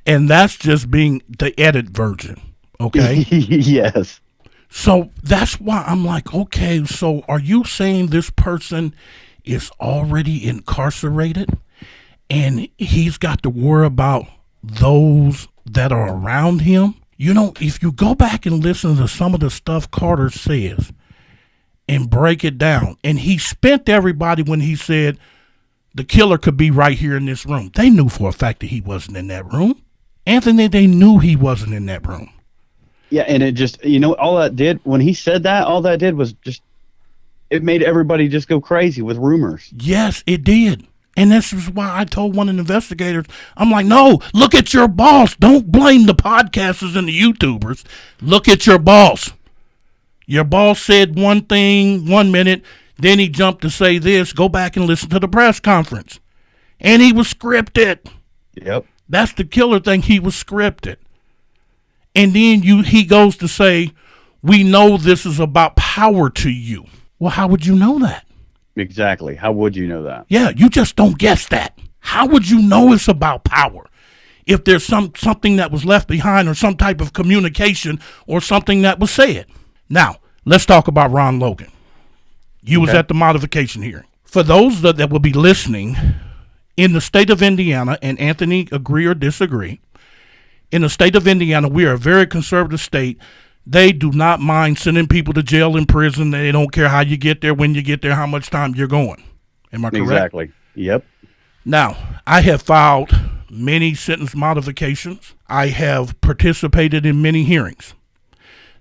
And that's just being the edit version. Okay. Yes. So that's why I'm like, okay, so are you saying this person is already incarcerated and he's got to worry about those that are around him? You know, if you go back and listen to some of the stuff Carter says and break it down, and he spent everybody when he said the killer could be right here in this room. They knew for a fact that he wasn't in that room. Anthony, they knew he wasn't in that room. Yeah, and it just, all that did, when he said that, all that did was just, it made everybody just go crazy with rumors. Yes, it did. And this is why I told one of the investigators, I'm like, no, look at your boss. Don't blame the podcasters and the YouTubers. Look at your boss. Your boss said one thing 1 minute, then he jumped to say this. Go back and listen to the press conference. And he was scripted. Yep. That's the killer thing. He was scripted. And then he goes to say, we know this is about power to you. Well, how would you know that? Exactly. How would you know that? Yeah, you just don't guess that. How would you know it's about power? If there's something that was left behind or some type of communication or something that was said. Now, let's talk about Ron Logan. You was at the modification hearing. For those that will be listening, in the state of Indiana, and Anthony agree or disagree, in the state of Indiana, we are a very conservative state. They do not mind sending people to jail and prison. They don't care how you get there, when you get there, how much time you're going. Am I correct? Exactly. Yep. Now, I have filed many sentence modifications. I have participated in many hearings.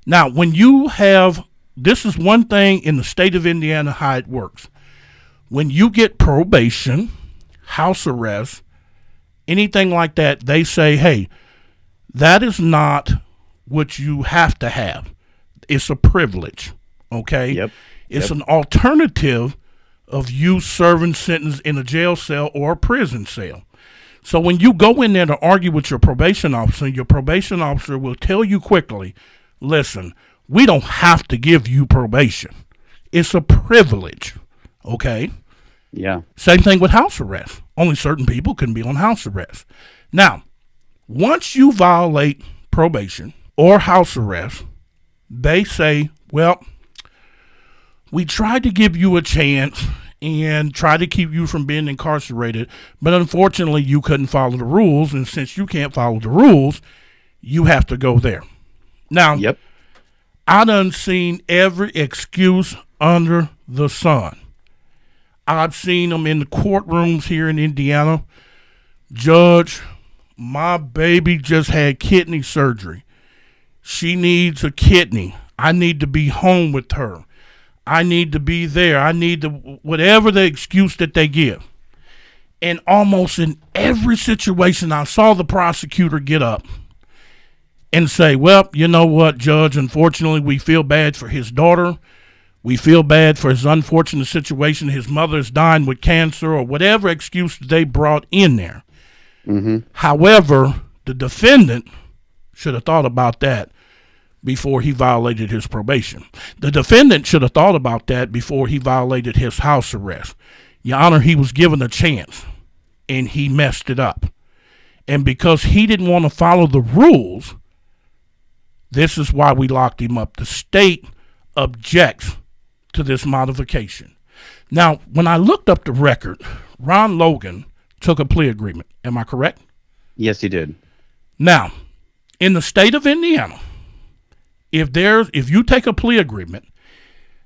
Now, when you have, this is one thing in the state of Indiana how it works. When you get probation, house arrest, anything like that, they say, hey, that is not what you have to have. It's a privilege, okay? Yep. It's an alternative of you serving sentence in a jail cell or a prison cell. So when you go in there to argue with your probation officer will tell you quickly, listen, we don't have to give you probation. It's a privilege, okay? Yeah. Same thing with house arrest. Only certain people can be on house arrest. Now, once you violate probation or house arrest, they say, well, we tried to give you a chance and try to keep you from being incarcerated, but unfortunately you couldn't follow the rules, and since you can't follow the rules, you have to go there. Now, Yep. I done seen every excuse under the sun. I've seen them in the courtrooms here in Indiana. Judge, my baby just had kidney surgery. She needs a kidney. I need to be home with her. I need to be there. I need to, whatever the excuse that they give. And almost in every situation, I saw the prosecutor get up and say, well, you know what, Judge, unfortunately, we feel bad for his daughter. We feel bad for his unfortunate situation. His mother's dying with cancer, or whatever excuse they brought in there. Mm-hmm. However, the defendant should have thought about that before he violated his probation. The defendant should have thought about that before he violated his house arrest. Your Honor, he was given a chance, and he messed it up. And because he didn't want to follow the rules, this is why we locked him up. The state objects to this modification. Now, when I looked up the record, Ron Logan took a plea agreement. Am I correct? Yes, he did. Now, in the state of Indiana, if you take a plea agreement,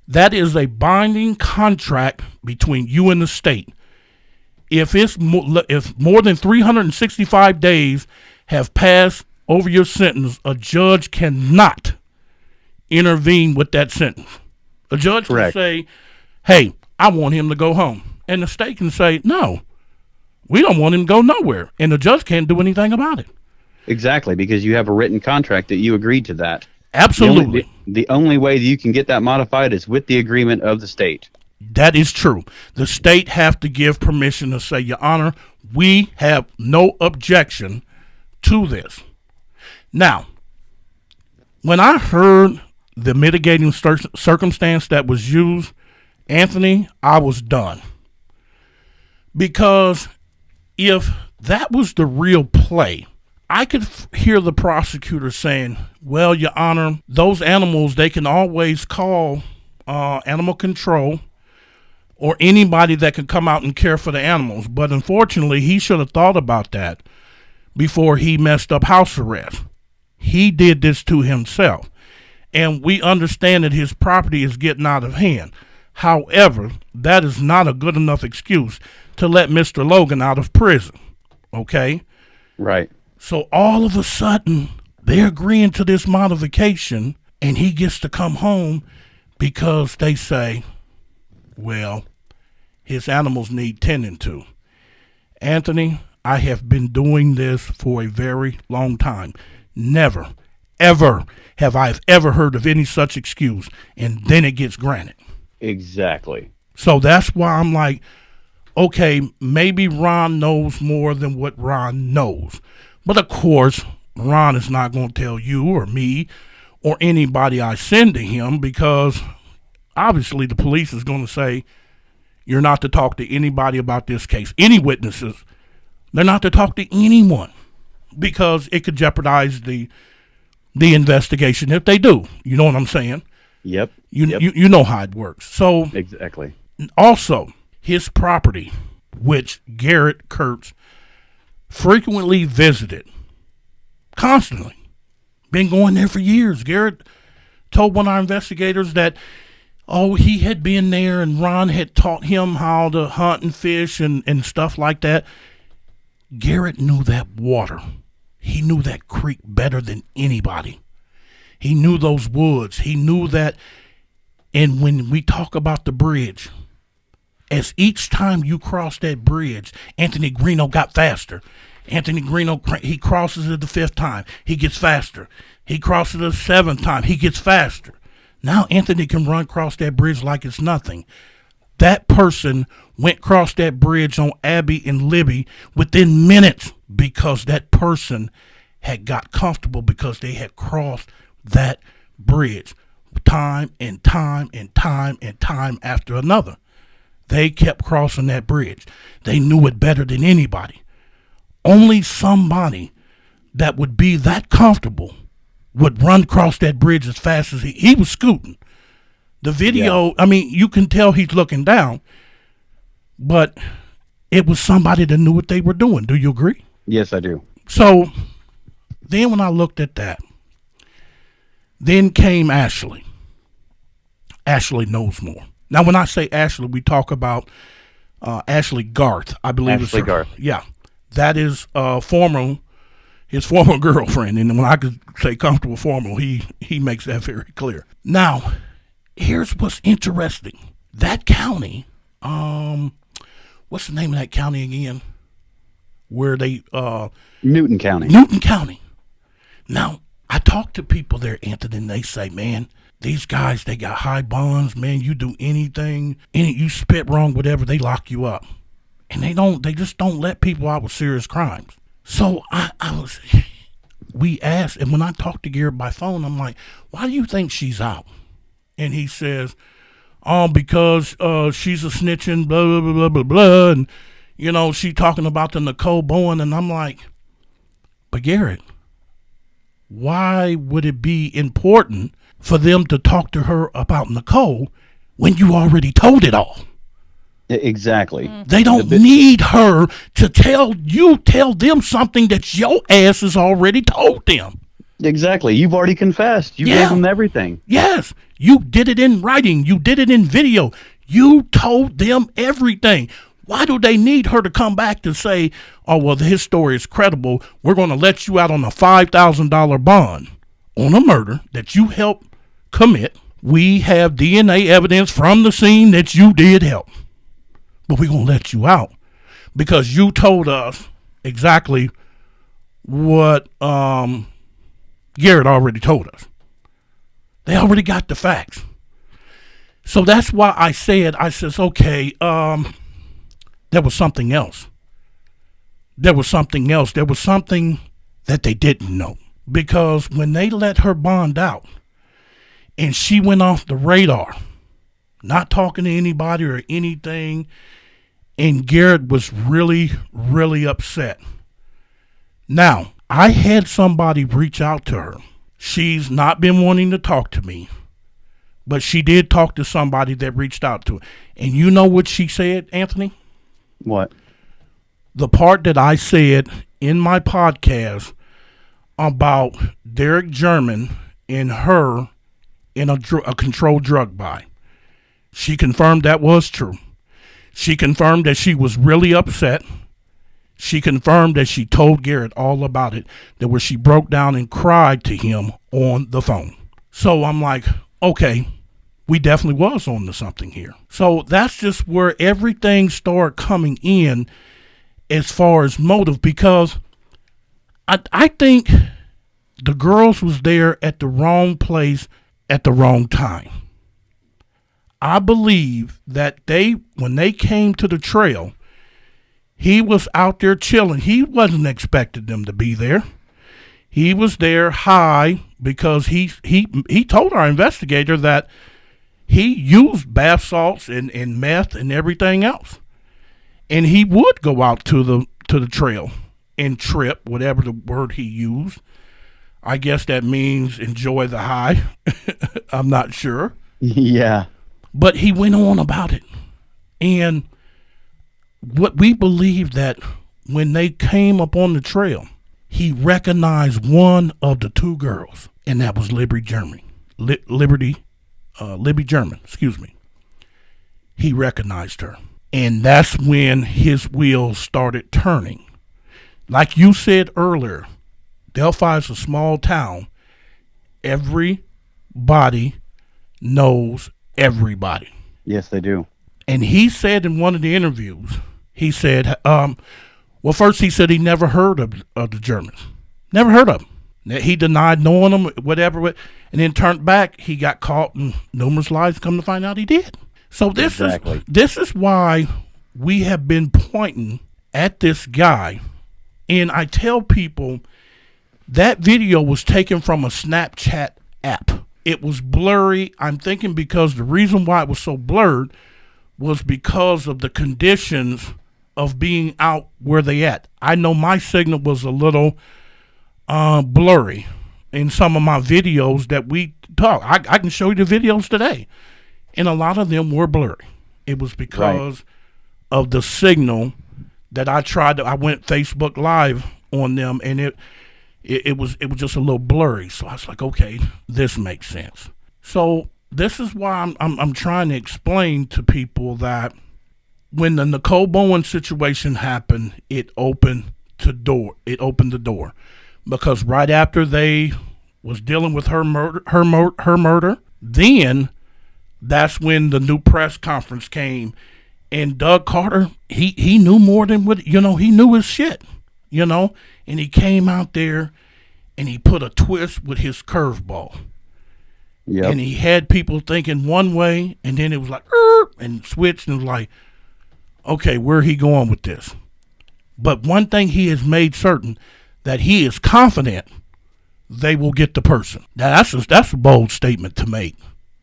that is a binding contract between you and the state. If more than 365 days have passed over your sentence, a judge cannot intervene with that sentence. A judge Correct. can say, hey, I want him to go home. And the state can say, no, we don't want him to go nowhere. And the judge can't do anything about it. Exactly, because you have a written contract that you agreed to that. Absolutely. The only way that you can get that modified is with the agreement of the state. That is true. The state have to give permission to say, Your Honor, we have no objection to this. Now, when I heard the mitigating circumstance that was used, Anthony, I was done. Because if that was the real play, I could hear the prosecutor saying, well, Your Honor, those animals, they can always call animal control or anybody that can come out and care for the animals. But unfortunately, he should have thought about that before he messed up house arrest. He did this to himself. And we understand that his property is getting out of hand. However, that is not a good enough excuse to let Mr. Logan out of prison. Okay? Right. So all of a sudden, they're agreeing to this modification, and he gets to come home because they say, well, his animals need tending to. Anthony, I have been doing this for a very long time. Never, ever have I ever heard of any such excuse, and then it gets granted. Exactly. So that's why I'm like, okay, maybe Ron knows more than what Ron knows. But of course, Ron is not going to tell you or me or anybody I send to him, because obviously the police is going to say you're not to talk to anybody about this case. Any witnesses, they're not to talk to anyone, because it could jeopardize the investigation if they do. You know what I'm saying? Yep. You know how it works. So exactly. Also, his property, which Garrett Kurtz frequently visited, constantly, been going there for years. Garrett told one of our investigators that, he had been there and Ron had taught him how to hunt and fish and stuff like that. Garrett knew that water. He knew that creek better than anybody. He knew those woods. He knew that. And when we talk about the bridge, as each time you cross that bridge, Anthony Greeno got faster. Anthony Greeno, he crosses it the 5th time. He gets faster. He crosses it the 7th time. He gets faster. Now Anthony can run across that bridge like it's nothing. That person went across that bridge on Abby and Libby within minutes, because that person had got comfortable, because they had crossed that bridge time and time and time and time after another. They kept crossing that bridge. They knew it better than anybody. Only somebody that would be that comfortable would run across that bridge as fast as he was scooting. The video, I mean, you can tell he's looking down, but it was somebody that knew what they were doing. Do you agree? Yes, I do. So then when I looked at that, then came Ashley. Ashley knows more. Now, when I say Ashley, we talk about Ashley Garth, I believe. Ashley Garth. Yeah. That is his former girlfriend. And when I could say comfortable former, he makes that very clear. Now, here's what's interesting. That county, what's the name of that county again? Where they Newton County. Newton County. Now, I talk to people there, Anthony, and they say, man, these guys, they got high bonds, man. You do anything, you spit wrong, whatever, they lock you up. And they just don't let people out with serious crimes. So we asked, and when I talked to Garrett by phone, I'm like, why do you think she's out? And he says, because she's a snitching, blah, blah, blah, blah, blah, blah. And, she talking about the Nicole Bowen. And I'm like, but Garrett, why would it be important for them to talk to her about Nicole when you already told it all? Exactly. They don't need her to tell them something that your ass has already told them. Exactly. You've already confessed. You gave them everything. Yes. You did it in writing. You did it in video. You told them everything. Why do they need her to come back to say, oh, well, his story is credible. We're going to let you out on a $5,000 bond on a murder that you helped commit. We have DNA evidence from the scene that you did help. But we're going to let you out because you told us exactly what Garrett already told us. They already got the facts. So that's why I says, okay, there was something else. There was something else. There was something that they didn't know. Because when they let her bond out and she went off the radar, not talking to anybody or anything. And Garrett was really, really upset. Now, I had somebody reach out to her. She's not been wanting to talk to me, but she did talk to somebody that reached out to her. And you know what she said, Anthony? What? The part that I said in my podcast about Derek German and her in a controlled drug buy. She confirmed that was true. She confirmed that she was really upset. She confirmed that she told Garrett all about it, that where she broke down and cried to him on the phone. So I'm like, okay, we definitely was on to something here. So that's just where everything started coming in as far as motive, because I think the girls was there at the wrong place at the wrong time. I believe that when they came to the trail, he was out there chilling. He wasn't expecting them to be there. He was there high because he told our investigator that he used bath salts and meth and everything else. And he would go out to the trail and trip, whatever the word he used. I guess that means enjoy the high. I'm not sure. Yeah. But he went on about it. And what we believe that when they came up on the trail, he recognized one of the two girls, and that was Libby German. Libby German, excuse me. He recognized her. And that's when his wheels started turning. Like you said earlier, Delphi is a small town. Everybody knows everybody. Yes, they do. And he said in one of the interviews, he said, well, first he said he never heard of the Germans. Never heard of them. He denied knowing them, whatever. And then turned back, he got caught in numerous lies. Come to find out he did. So this is why we have been pointing at this guy. And I tell people that video was taken from a Snapchat app. It was blurry. I'm thinking because the reason why it was so blurred was because of the conditions of being out where they at. I know my signal was a little blurry in some of my videos that we talk. I can show you the videos today. And a lot of them were blurry. It was because of the signal that I went Facebook Live on them, and it was just a little blurry. So I was like, okay, this makes sense. So this is why I'm trying to explain to people that when the Nicole Bowen situation happened, it opened the door, because right after they was dealing with her murder, then that's when the new press conference came, and Doug Carter, he knew more than what, he knew his shit, and he came out there and he put a twist with his curveball. Yep. And he had people thinking one way, and then it was like, and switched, and it was like, okay, where he going with this? But one thing he has made certain, that he is confident they will get the person. Now that's a bold statement to make.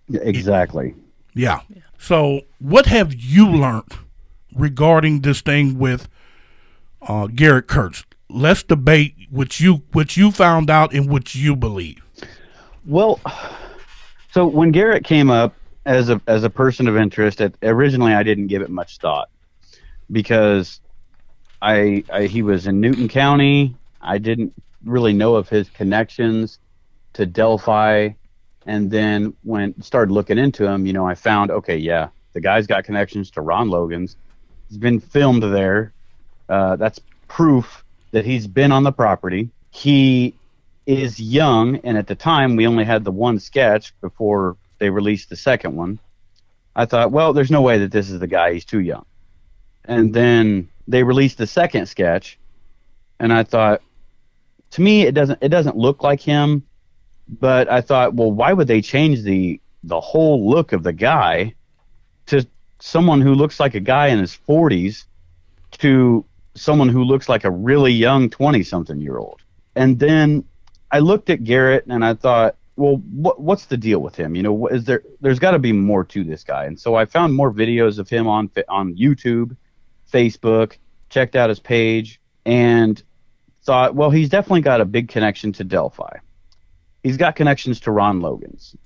Exactly. Yeah. So what have you learned regarding this thing with Garrett Kurtz? Let's debate what you found out and what you believe. Well, so when Garrett came up as a person of interest, originally I didn't give it much thought, because he was in Newton County. I didn't really know of his connections to Delphi. And then when started looking into him, I found, okay, yeah, the guy's got connections to Ron Logan's. He's been filmed there. That's proof that he's been on the property. He is young, and at the time, we only had the one sketch before they released the second one. I thought, well, there's no way that this is the guy. He's too young. And then they released the second sketch, and I thought, to me, it doesn't look like him. But I thought, well, why would they change the whole look of the guy to someone who looks like a guy in his 40s to someone who looks like a really young 20-something-year-old? And then I looked at Garrett and I thought, well, what's the deal with him? You know, what is there? There's got to be more to this guy. And so I found more videos of him on YouTube, Facebook, checked out his page, and thought, well, he's definitely got a big connection to Delphi. He's got connections to Ron Logan's.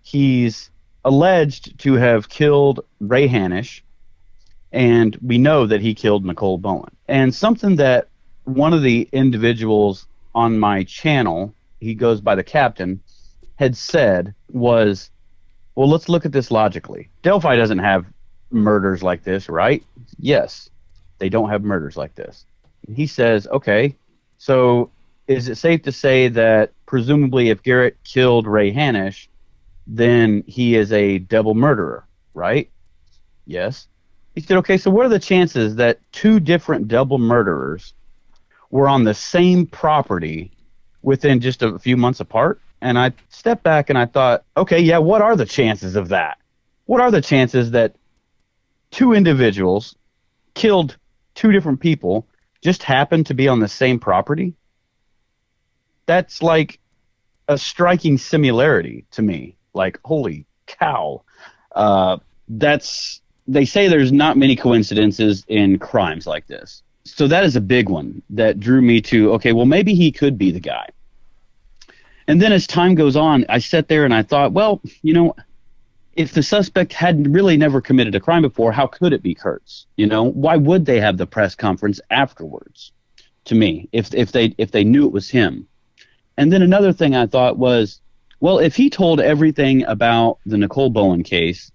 He's alleged to have killed Ray Hanisch, and we know that he killed Nicole Bowen. And something that one of the individuals on my channel, he goes by the Captain, had said was, well, let's look at this logically. Delphi doesn't have murders like this, right? Yes, they don't have murders like this. He says, okay, so is it safe to say that presumably if Garrett killed Ray Hanisch, then he is a double murderer, right? Yes. He said, okay, so what are the chances that two different double murderers were on the same property within just a few months apart? And I stepped back and I thought, okay, yeah, what are the chances of that? What are the chances that two individuals killed two different people just happened to be on the same property? That's like a striking similarity to me. Like, holy cow. They say there's not many coincidences in crimes like this. So that is a big one that drew me to, okay, well, maybe he could be the guy. And then as time goes on, I sat there and I thought, well, you know, if the suspect had really never committed a crime before, how could it be Kurtz? You know, why would they have the press conference afterwards? To me, if they knew it was him. And then another thing I thought was, well, if he told everything about the Nicole Bowen case,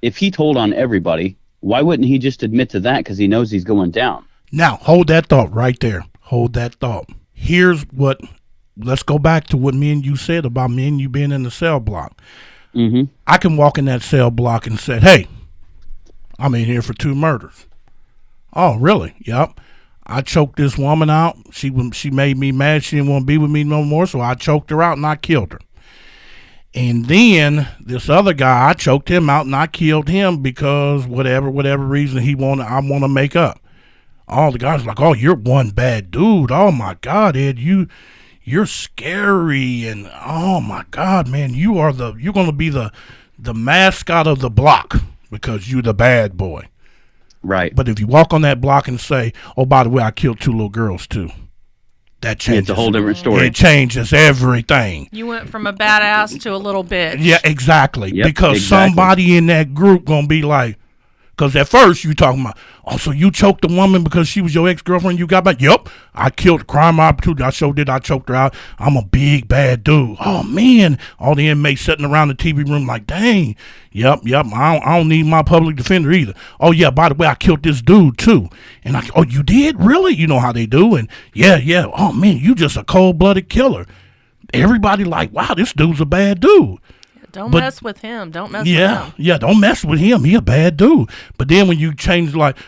if he told on everybody, why wouldn't he just admit to that because he knows he's going down? Now, hold that thought right there. Hold that thought. Let's go back to what me and you said about me and you being in the cell block. Mm-hmm. I can walk in that cell block and say, hey, I'm in here for 2 murders. Oh, really? Yep. I choked this woman out. She made me mad. She didn't want to be with me no more, so I choked her out and I killed her. And then this other guy, I choked him out and I killed him because whatever reason I want to make up. All the guys are like, oh, you're one bad dude. Oh my God, Ed, you're scary, and oh my God, man, you're going to be the mascot of the block because you're the bad boy. Right. But if you walk on that block and say, oh, by the way, I killed 2 little girls too, that changes. It's a whole different story. It changes everything. You went from a badass to a little bitch. Yeah, exactly. Yep, because exactly. somebody in that group going to be like, because at first you talking about, oh, so you choked a woman because she was your ex-girlfriend you got back? Yep. I killed a crime opportunity. I sure did. I choked her out. I'm a big, bad dude. Oh, man. All the inmates sitting around the TV room like, dang. Yep. I don't need my public defender either. Oh, yeah, by the way, I killed this dude, too. And oh, you did? Really? You know how they do. And yeah. Oh, man, you just a cold-blooded killer. Everybody like, wow, this dude's a bad dude. Don't mess with him. Don't mess with him. Yeah, don't mess with him. He a bad dude. But then when you change, like,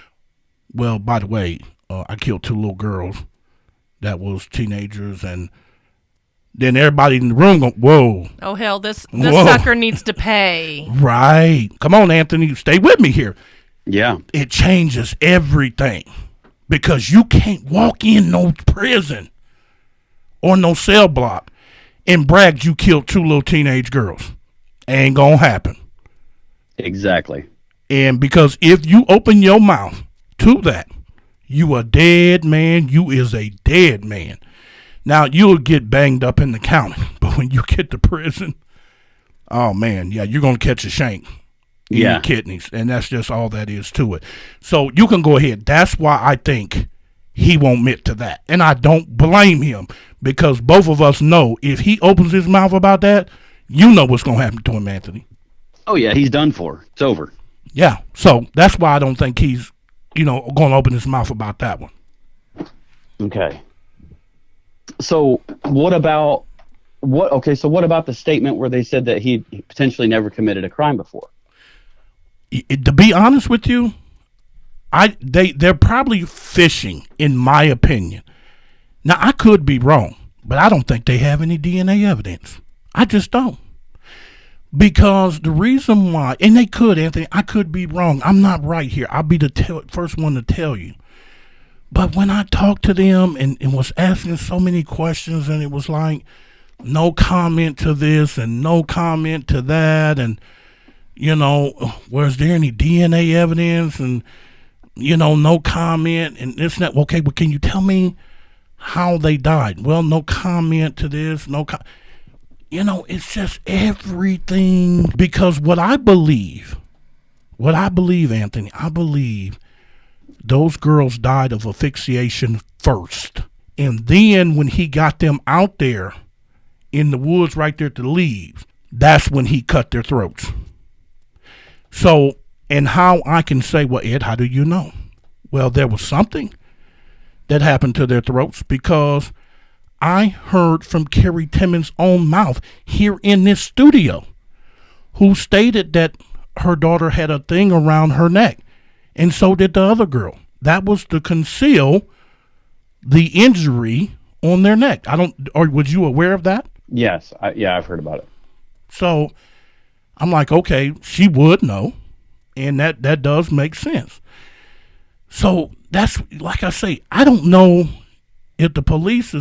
well, by the way, I killed 2 little girls that was teenagers, and then everybody in the room go, whoa. Oh, hell, this sucker needs to pay. Right. Come on, Anthony. Stay with me here. Yeah. It changes everything because you can't walk in no prison or no cell block and brag you killed 2 little teenage girls. Ain't gonna happen. Exactly. And because if you open your mouth to that, you a dead man. You is a dead man. Now, you'll get banged up in the county, but when you get to prison, oh man, yeah, you're gonna catch a shank in your kidneys, and that's just all that is to it. So you can go ahead. That's why I think he won't admit to that, and I don't blame him because both of us know if he opens his mouth about that, you know what's going to happen to him, Anthony. Oh, yeah, he's done for. It's over. Yeah, so that's why I don't think he's, going to open his mouth about that one. Okay. So what about the statement where they said that he potentially never committed a crime before? To be honest with you, they're probably fishing, in my opinion. Now, I could be wrong, but I don't think they have any DNA evidence. I just don't. Because the reason why, and they could, Anthony, I could be wrong. I'm not right here. I'll be the first one to tell you. But when I talked to them and was asking so many questions, and it was like, no comment to this and no comment to that, and was there any DNA evidence, and no comment and this and that. Okay, but can you tell me how they died? Well, no comment to this, it's just everything. Because what I believe, Anthony, I believe those girls died of asphyxiation first. And then when he got them out there in the woods right there at the leaves, that's when he cut their throats. So, and how I can say, well, Ed, how do you know? Well, there was something that happened to their throats, because I heard from Carrie Timmons' own mouth here in this studio, who stated that her daughter had a thing around her neck, and so did the other girl. That was to conceal the injury on their neck. Or was you aware of that? Yes, I've heard about it. So I'm like, okay, she would know, and that does make sense. So that's, like I say, I don't know if the police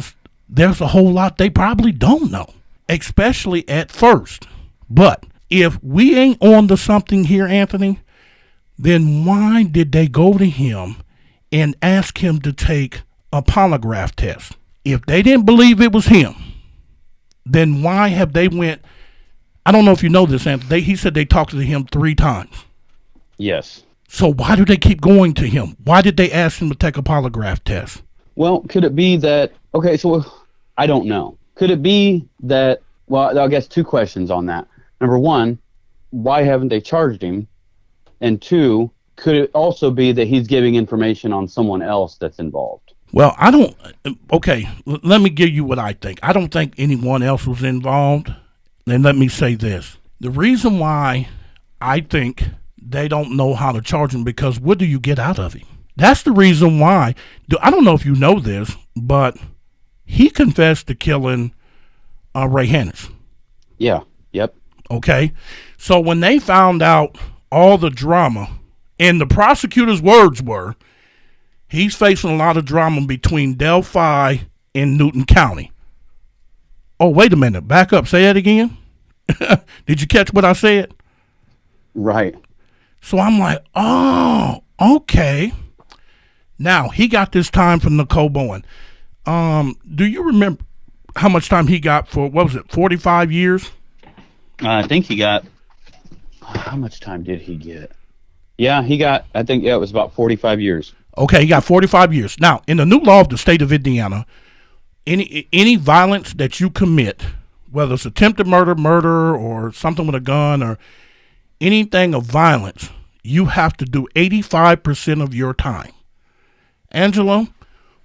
there's a whole lot they probably don't know, especially at first. But if we ain't on to something here, Anthony, then why did they go to him and ask him to take a polygraph test? If they didn't believe it was him, then why have they went? I don't know if you know this, Anthony. He said they talked to him 3 times. Yes. So why do they keep going to him? Why did they ask him to take a polygraph test? Well, could it be that, okay, so I don't know. Could it be that, well, I guess 2 questions on that. Number 1, why haven't they charged him? And 2, could it also be that he's giving information on someone else that's involved? Well, okay, let me give you what I think. I don't think anyone else was involved. And let me say this. The reason why I think they don't know how to charge him, because what do you get out of him? That's the reason why. I don't know if you know this, but he confessed to killing Ray Hannes. Yeah, yep. Okay, so when they found out all the drama, and the prosecutor's words were, he's facing a lot of drama between Delphi and Newton County. Oh, wait a minute. Back up. Say that again. Did you catch what I said? Right. So I'm like, oh, okay. Now, he got this time from Nicole Bowen. Do you remember how much time he got for, 45 years? I think he got, how much time did he get? Yeah, he got, I think, it was about 45 years. Okay, he got 45 years. Now, in the new law of the state of Indiana, any violence that you commit, whether it's attempted murder, or something with a gun, or anything of violence, you have to do 85% of your time. Angela,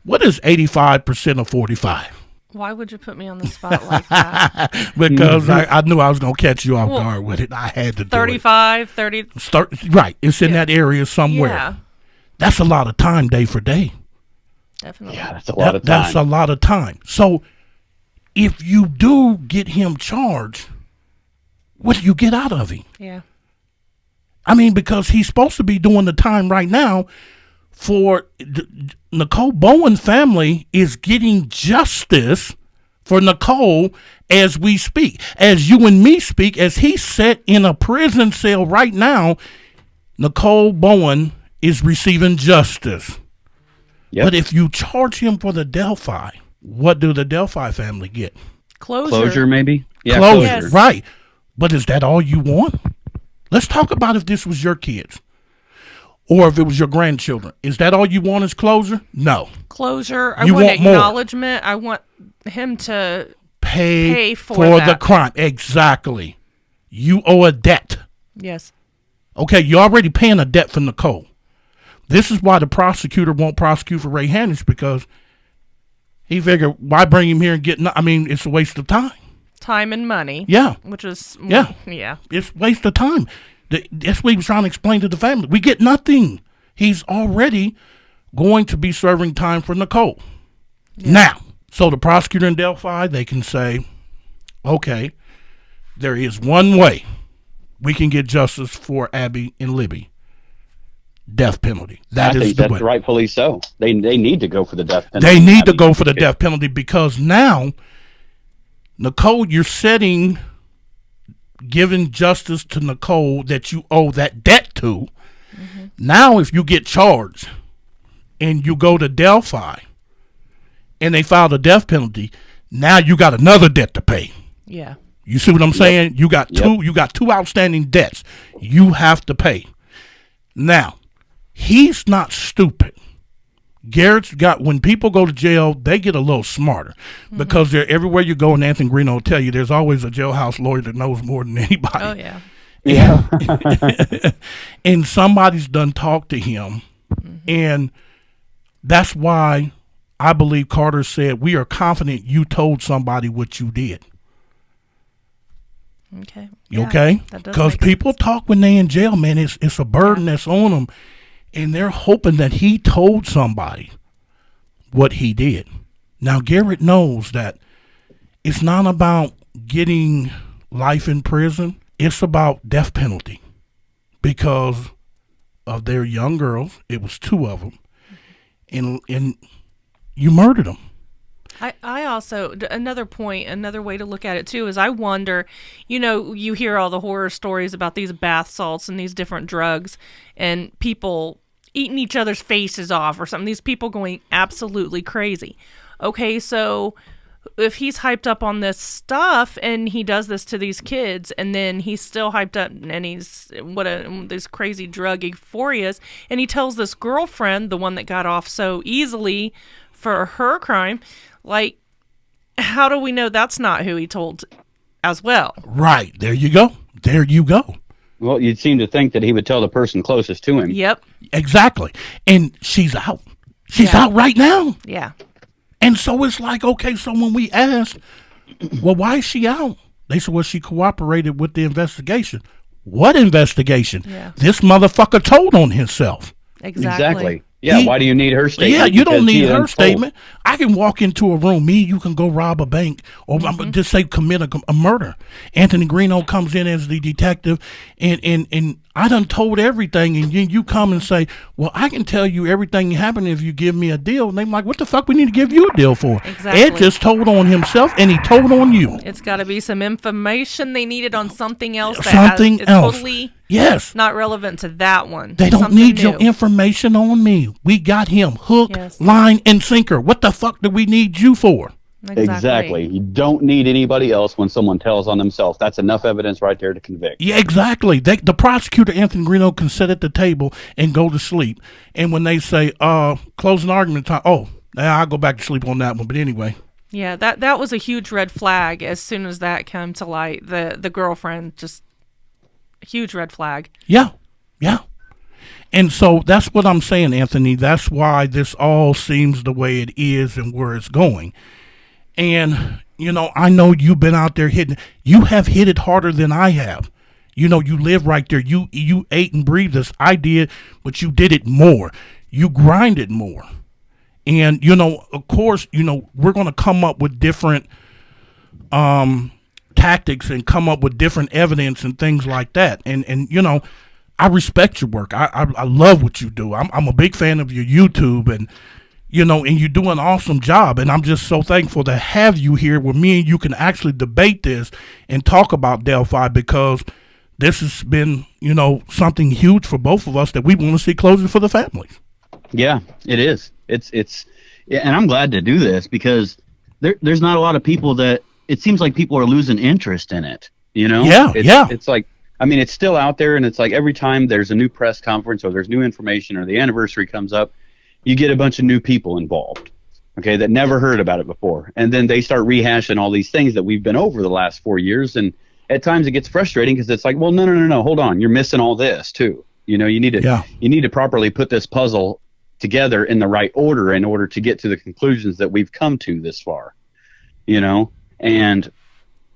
what is 85% of 45? Why would you put me on the spot like that? Because I knew I was going to catch you off guard with it. I had to do 35, 30. Right. It's in that area somewhere. Yeah. That's a lot of time day for day. Definitely. Yeah, that's a lot of time. That's a lot of time. So if you do get him charged, what do you get out of him? Yeah. I mean, because he's supposed to be doing the time right now. For Nicole Bowen family is getting justice for Nicole as we speak, as you and me speak, as he's set in a prison cell right now. Nicole Bowen is receiving justice. Yep. But if you charge him for the Delphi, what do the Delphi family get? Closure, maybe? Yeah, closure. Yes. Right. But is that all you want? Let's talk about if this was your kids. Or if it was your grandchildren. Is that all you want is closure? No. Closure. I want acknowledgement. More. I want him to pay for the crime. Exactly. You owe a debt. Yes. Okay, you're already paying a debt for Nicole. This is why the prosecutor won't prosecute for Ray Hannes, because he figured, why bring him here and get... I mean, it's a waste of time. Time and money. Yeah. Which is... Yeah. Yeah. It's a waste of time. That's what he was trying to explain to the family. We get nothing. He's already going to be serving time for Nicole. Yeah. Now, so the prosecutor in Delphi, they can say, okay, there is one way we can get justice for Abby and Libby. Death penalty. That is the way. That's rightfully so. They need to go for the death penalty. They need to go for the death penalty, because now Nicole, you're giving justice to Nicole that you owe that debt to. Mm-hmm. Now, if you get charged and you go to Delphi and they file the death penalty, now you got another debt to pay. Yeah. You see what I'm saying? You got two outstanding debts you have to pay. Now, he's not stupid. Garrett's got, when people go to jail, they get a little smarter because they're everywhere you go, and Anthony Green will tell you there's always a jailhouse lawyer that knows more than anybody. Oh, yeah. Yeah. And somebody's done talked to him, and that's why I believe Carter said, we are confident you told somebody what you did. Okay. You okay? Because people talk when they in jail, man. It's a burden that's on them, and they're hoping that he told somebody what he did. Now, Garrett knows that it's not about getting life in prison. It's about death penalty because of their young girls. It was 2 of them, and you murdered them. I also, another way to look at it too is I wonder, you hear all the horror stories about these bath salts and these different drugs and people eating each other's faces off or something, these people going absolutely crazy. Okay, so if he's hyped up on this stuff and he does this to these kids and then he's still hyped up and he's this crazy drug euphorias and he tells this girlfriend, the one that got off so easily for her crime, like, how do we know that's not who he told as well? Right. There you go. Well, you'd seem to think that he would tell the person closest to him. Yep. Exactly. And she's out. She's out right now. Yeah. And so it's like, okay, so when we asked, well, why is she out? They said, well, she cooperated with the investigation. What investigation? Yeah. This motherfucker told on himself. Exactly. Yeah, why do you need her statement? Yeah, you don't need her statement. I can walk into a room, you can go rob a bank, or just say commit a murder. Anthony Greeno comes in as the detective, and I done told everything, and you come and say, well, I can tell you everything happened if you give me a deal. And they're like, what the fuck we need to give you a deal for? Exactly. Ed just told on himself, and he told on you. It's got to be some information they needed on something else. Something else. Totally not relevant to that one. They don't need your information on me. We got him hook, line, and sinker. What the fuck do we need you for? Exactly. You don't need anybody else when someone tells on themselves. That's enough evidence right there to convict. Yeah, exactly. The prosecutor, Anthony Greeno, can sit at the table and go to sleep. And when they say, closing argument time, I'll go back to sleep on that one. But anyway. Yeah, that was a huge red flag as soon as that came to light. The girlfriend, just a huge red flag. Yeah. And so that's what I'm saying, Anthony. That's why this all seems the way it is and where it's going. And, I know you've been out there hitting. You have hit it harder than I have. You live right there. You ate and breathed this idea, but you did it more. You grinded more. And, of course, we're going to come up with different tactics and come up with different evidence and things like that. And I respect your work. I love what you do. I'm a big fan of your YouTube, and and you do an awesome job. And I'm just so thankful to have you here where me and you can actually debate this and talk about Delphi, because this has been, something huge for both of us that we want to see closure for the families. Yeah, it is. It's and I'm glad to do this because there's not a lot of people that it seems like people are losing interest in it. It's like, I mean, it's still out there, and it's like every time there's a new press conference or there's new information or the anniversary comes up, you get a bunch of new people involved, okay, that never heard about it before. And then they start rehashing all these things that we've been over the last 4 years. And at times it gets frustrating because it's like, well, no, hold on. You're missing all this too. You need to properly put this puzzle together in the right order in order to get to the conclusions that we've come to this far, and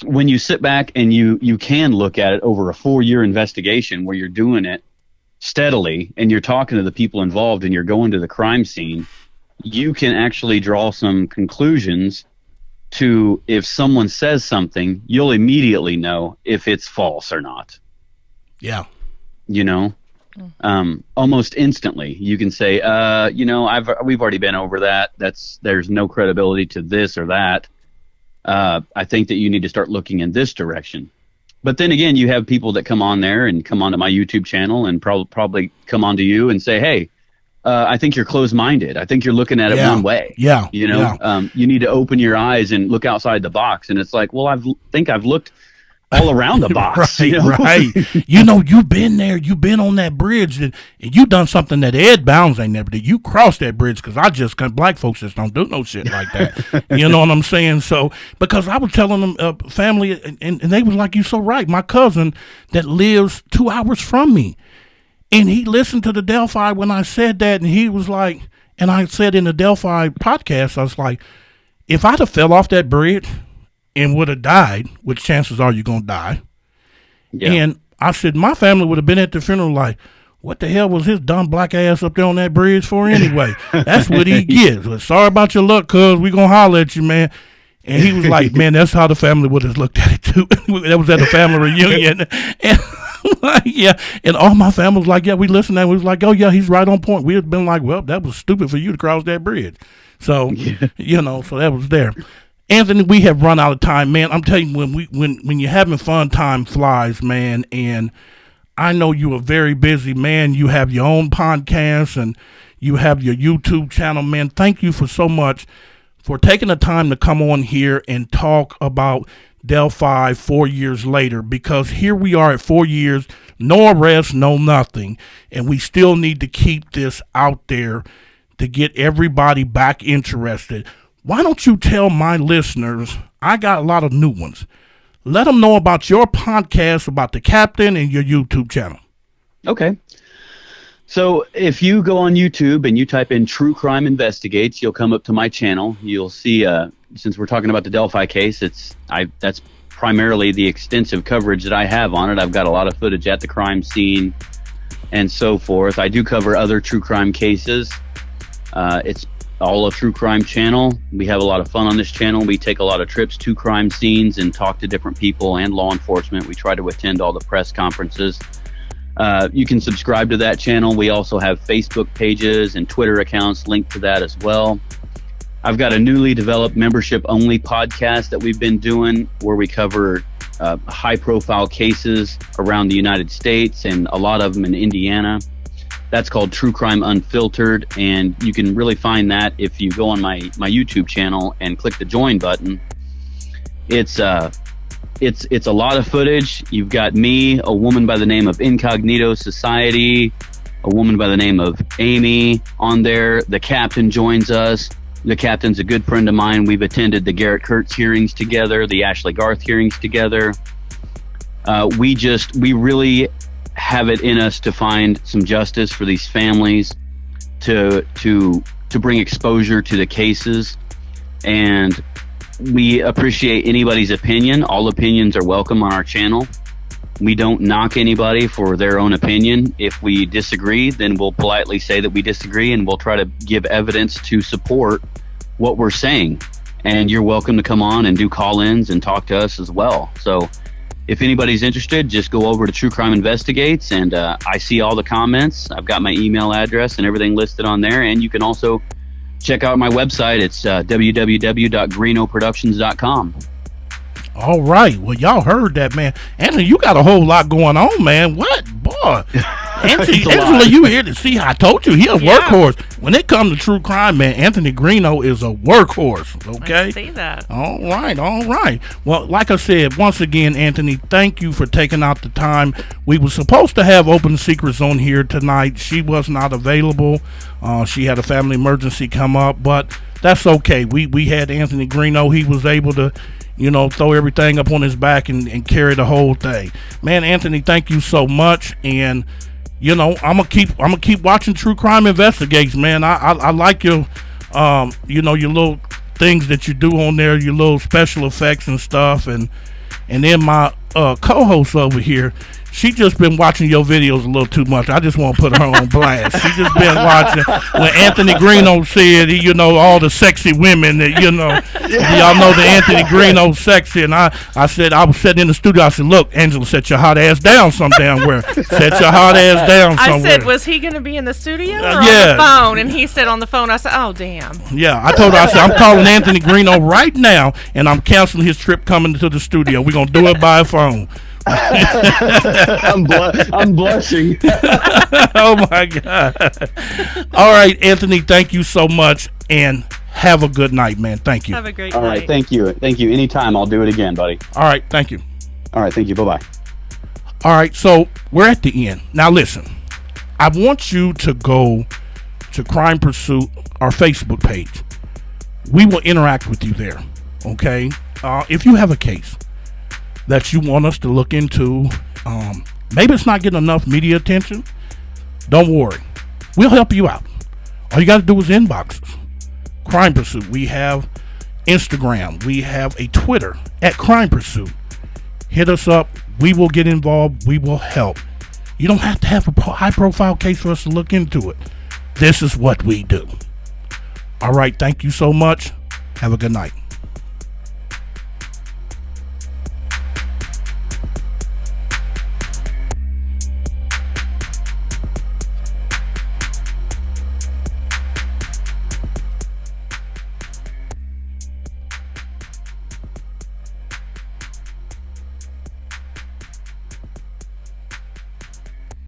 when you sit back and you can look at it over a 4-year investigation where you're doing it steadily and you're talking to the people involved and you're going to the crime scene, you can actually draw some conclusions to, if someone says something, you'll immediately know if it's false or not. Yeah. Almost instantly you can say, we've already been over that. There's no credibility to this or that. I think that you need to start looking in this direction. But then again, you have people that come on there and come onto my YouTube channel and probably come onto you and say, hey, I think you're closed-minded. I think you're looking at it one way. Yeah. You know, you need to open your eyes and look outside the box. And it's like, well, I've looked all around the box. Right, you know? right. You know, you've been there. You've been on that bridge, and you done something that Ed Bounds ain't never did. You crossed that bridge because black folks just don't do no shit like that. You know what I'm saying? So, because I was telling them, family, and they was like, you so right. My cousin that lives 2 hours from me, and he listened to the Delphi when I said that, and he was like, and I said in the Delphi podcast, I was like, if I'd have fell off that bridge and would have died, which chances are you're going to die. Yeah. And I said, my family would have been at the funeral like, what the hell was his dumb black ass up there on that bridge for anyway? That's what he gets. Well, sorry about your luck, cuz we going to holler at you, man. And he was like, man, that's how the family would have looked at it too. That was at a family reunion. And yeah. And all my family was like, yeah, we listened and we was like, oh yeah, he's right on point. We had been like, well, that was stupid for you to cross that bridge. So, you know, so that was there. Anthony, we have run out of time, man. I'm telling you, when you're having fun, time flies, man. And I know you're a very busy man. You have your own podcast and you have your YouTube channel, man. Thank you for so much for taking the time to come on here and talk about Delphi 4 years later, because here we are at 4 years, no arrest, no nothing, and we still need to keep this out there to get everybody back interested. Why don't you tell my listeners, I got a lot of new ones, let them know about your podcast, about the captain, and your YouTube channel. Okay. So if you go on YouTube and you type in True Crime Investigates, you'll come up to my channel. You'll see, since we're talking about the Delphi case, that's primarily the extensive coverage that I have on it. I've got a lot of footage at the crime scene and so forth. I do cover other true crime cases. It's all a true crime channel. We have a lot of fun on this channel. We take a lot of trips to crime scenes and talk to different people and law enforcement. We try to attend all the press conferences. You can subscribe to that channel. We also have Facebook pages and Twitter accounts linked to that as well. I've got a newly developed membership-only podcast that we've been doing where we cover high-profile cases around the United States and a lot of them in Indiana. That's called True Crime Unfiltered, and you can really find that if you go on my YouTube channel and click the join button. It's a lot of footage. You've got me, a woman by the name of Incognito Society, a woman by the name of Amy on there. The captain joins us. The captain's a good friend of mine. We've attended the Garrett Kurtz hearings together, the Ashley Garth hearings together. We really have it in us to find some justice for these families, to bring exposure to the cases, and we appreciate anybody's opinion. All opinions are welcome on our channel. We don't knock anybody for their own opinion. If we disagree, then we'll politely say that we disagree, and we'll try to give evidence to support what we're saying. And you're welcome to come on and do call-ins and talk to us as well. So if anybody's interested, just go over to True Crime Investigates, and I see all the comments. I've got my email address and everything listed on there, and you can also check out my website. It's www.greenoproductions.com. All right. Well, y'all heard that, man. Anthony, you got a whole lot going on, man. What? Boy. Angela, you here to see. I told you, he a workhorse. When it comes to true crime, man, Anthony Greeno is a workhorse. Okay? I see that. All right. Well, like I said, once again, Anthony, thank you for taking out the time. We were supposed to have Open Secrets on here tonight. She was not available. She had a family emergency come up, but that's okay. We had Anthony Greeno. He was able to, throw everything up on his back and carry the whole thing. Man, Anthony, thank you so much. And I'm gonna keep watching True Crime Investigates, man. I like your your little things that you do on there, your little special effects and stuff, and then my co-host over here, She just been watching your videos a little too much. I just want to put her on blast. She just been watching when Anthony Greeno said, you know, all the sexy women that, you know, y'all know that Anthony Greeno's sexy. And I said, I was sitting in the studio. I said, look, Angela, set your hot ass down some damn where. Set your hot ass down somewhere. I said, was he going to be in the studio or on the phone? And he said on the phone. I said, oh, damn. Yeah, I told her, I said, I'm calling Anthony Greeno right now, and I'm canceling his trip coming to the studio. We're going to do it by phone. I'm blushing. Oh my God. All right, Anthony, thank you so much, and have a good night, man. Thank you. Have a great night. All right, thank you. Anytime. I'll do it again, buddy. All right, thank you. All right, thank you. Bye-bye. All right, so we're at the end. Now listen, I want you to go to Crime Pursuit, our Facebook page. We will interact with you there, okay? If you have a case that you want us to look into, maybe it's not getting enough media attention, don't worry. We'll help you out. All you got to do is inbox us. Crime Pursuit. We have Instagram. We have a Twitter at Crime Pursuit. Hit us up. We will get involved. We will help. You don't have to have a high-profile case for us to look into it. This is what we do. All right. Thank you so much. Have a good night.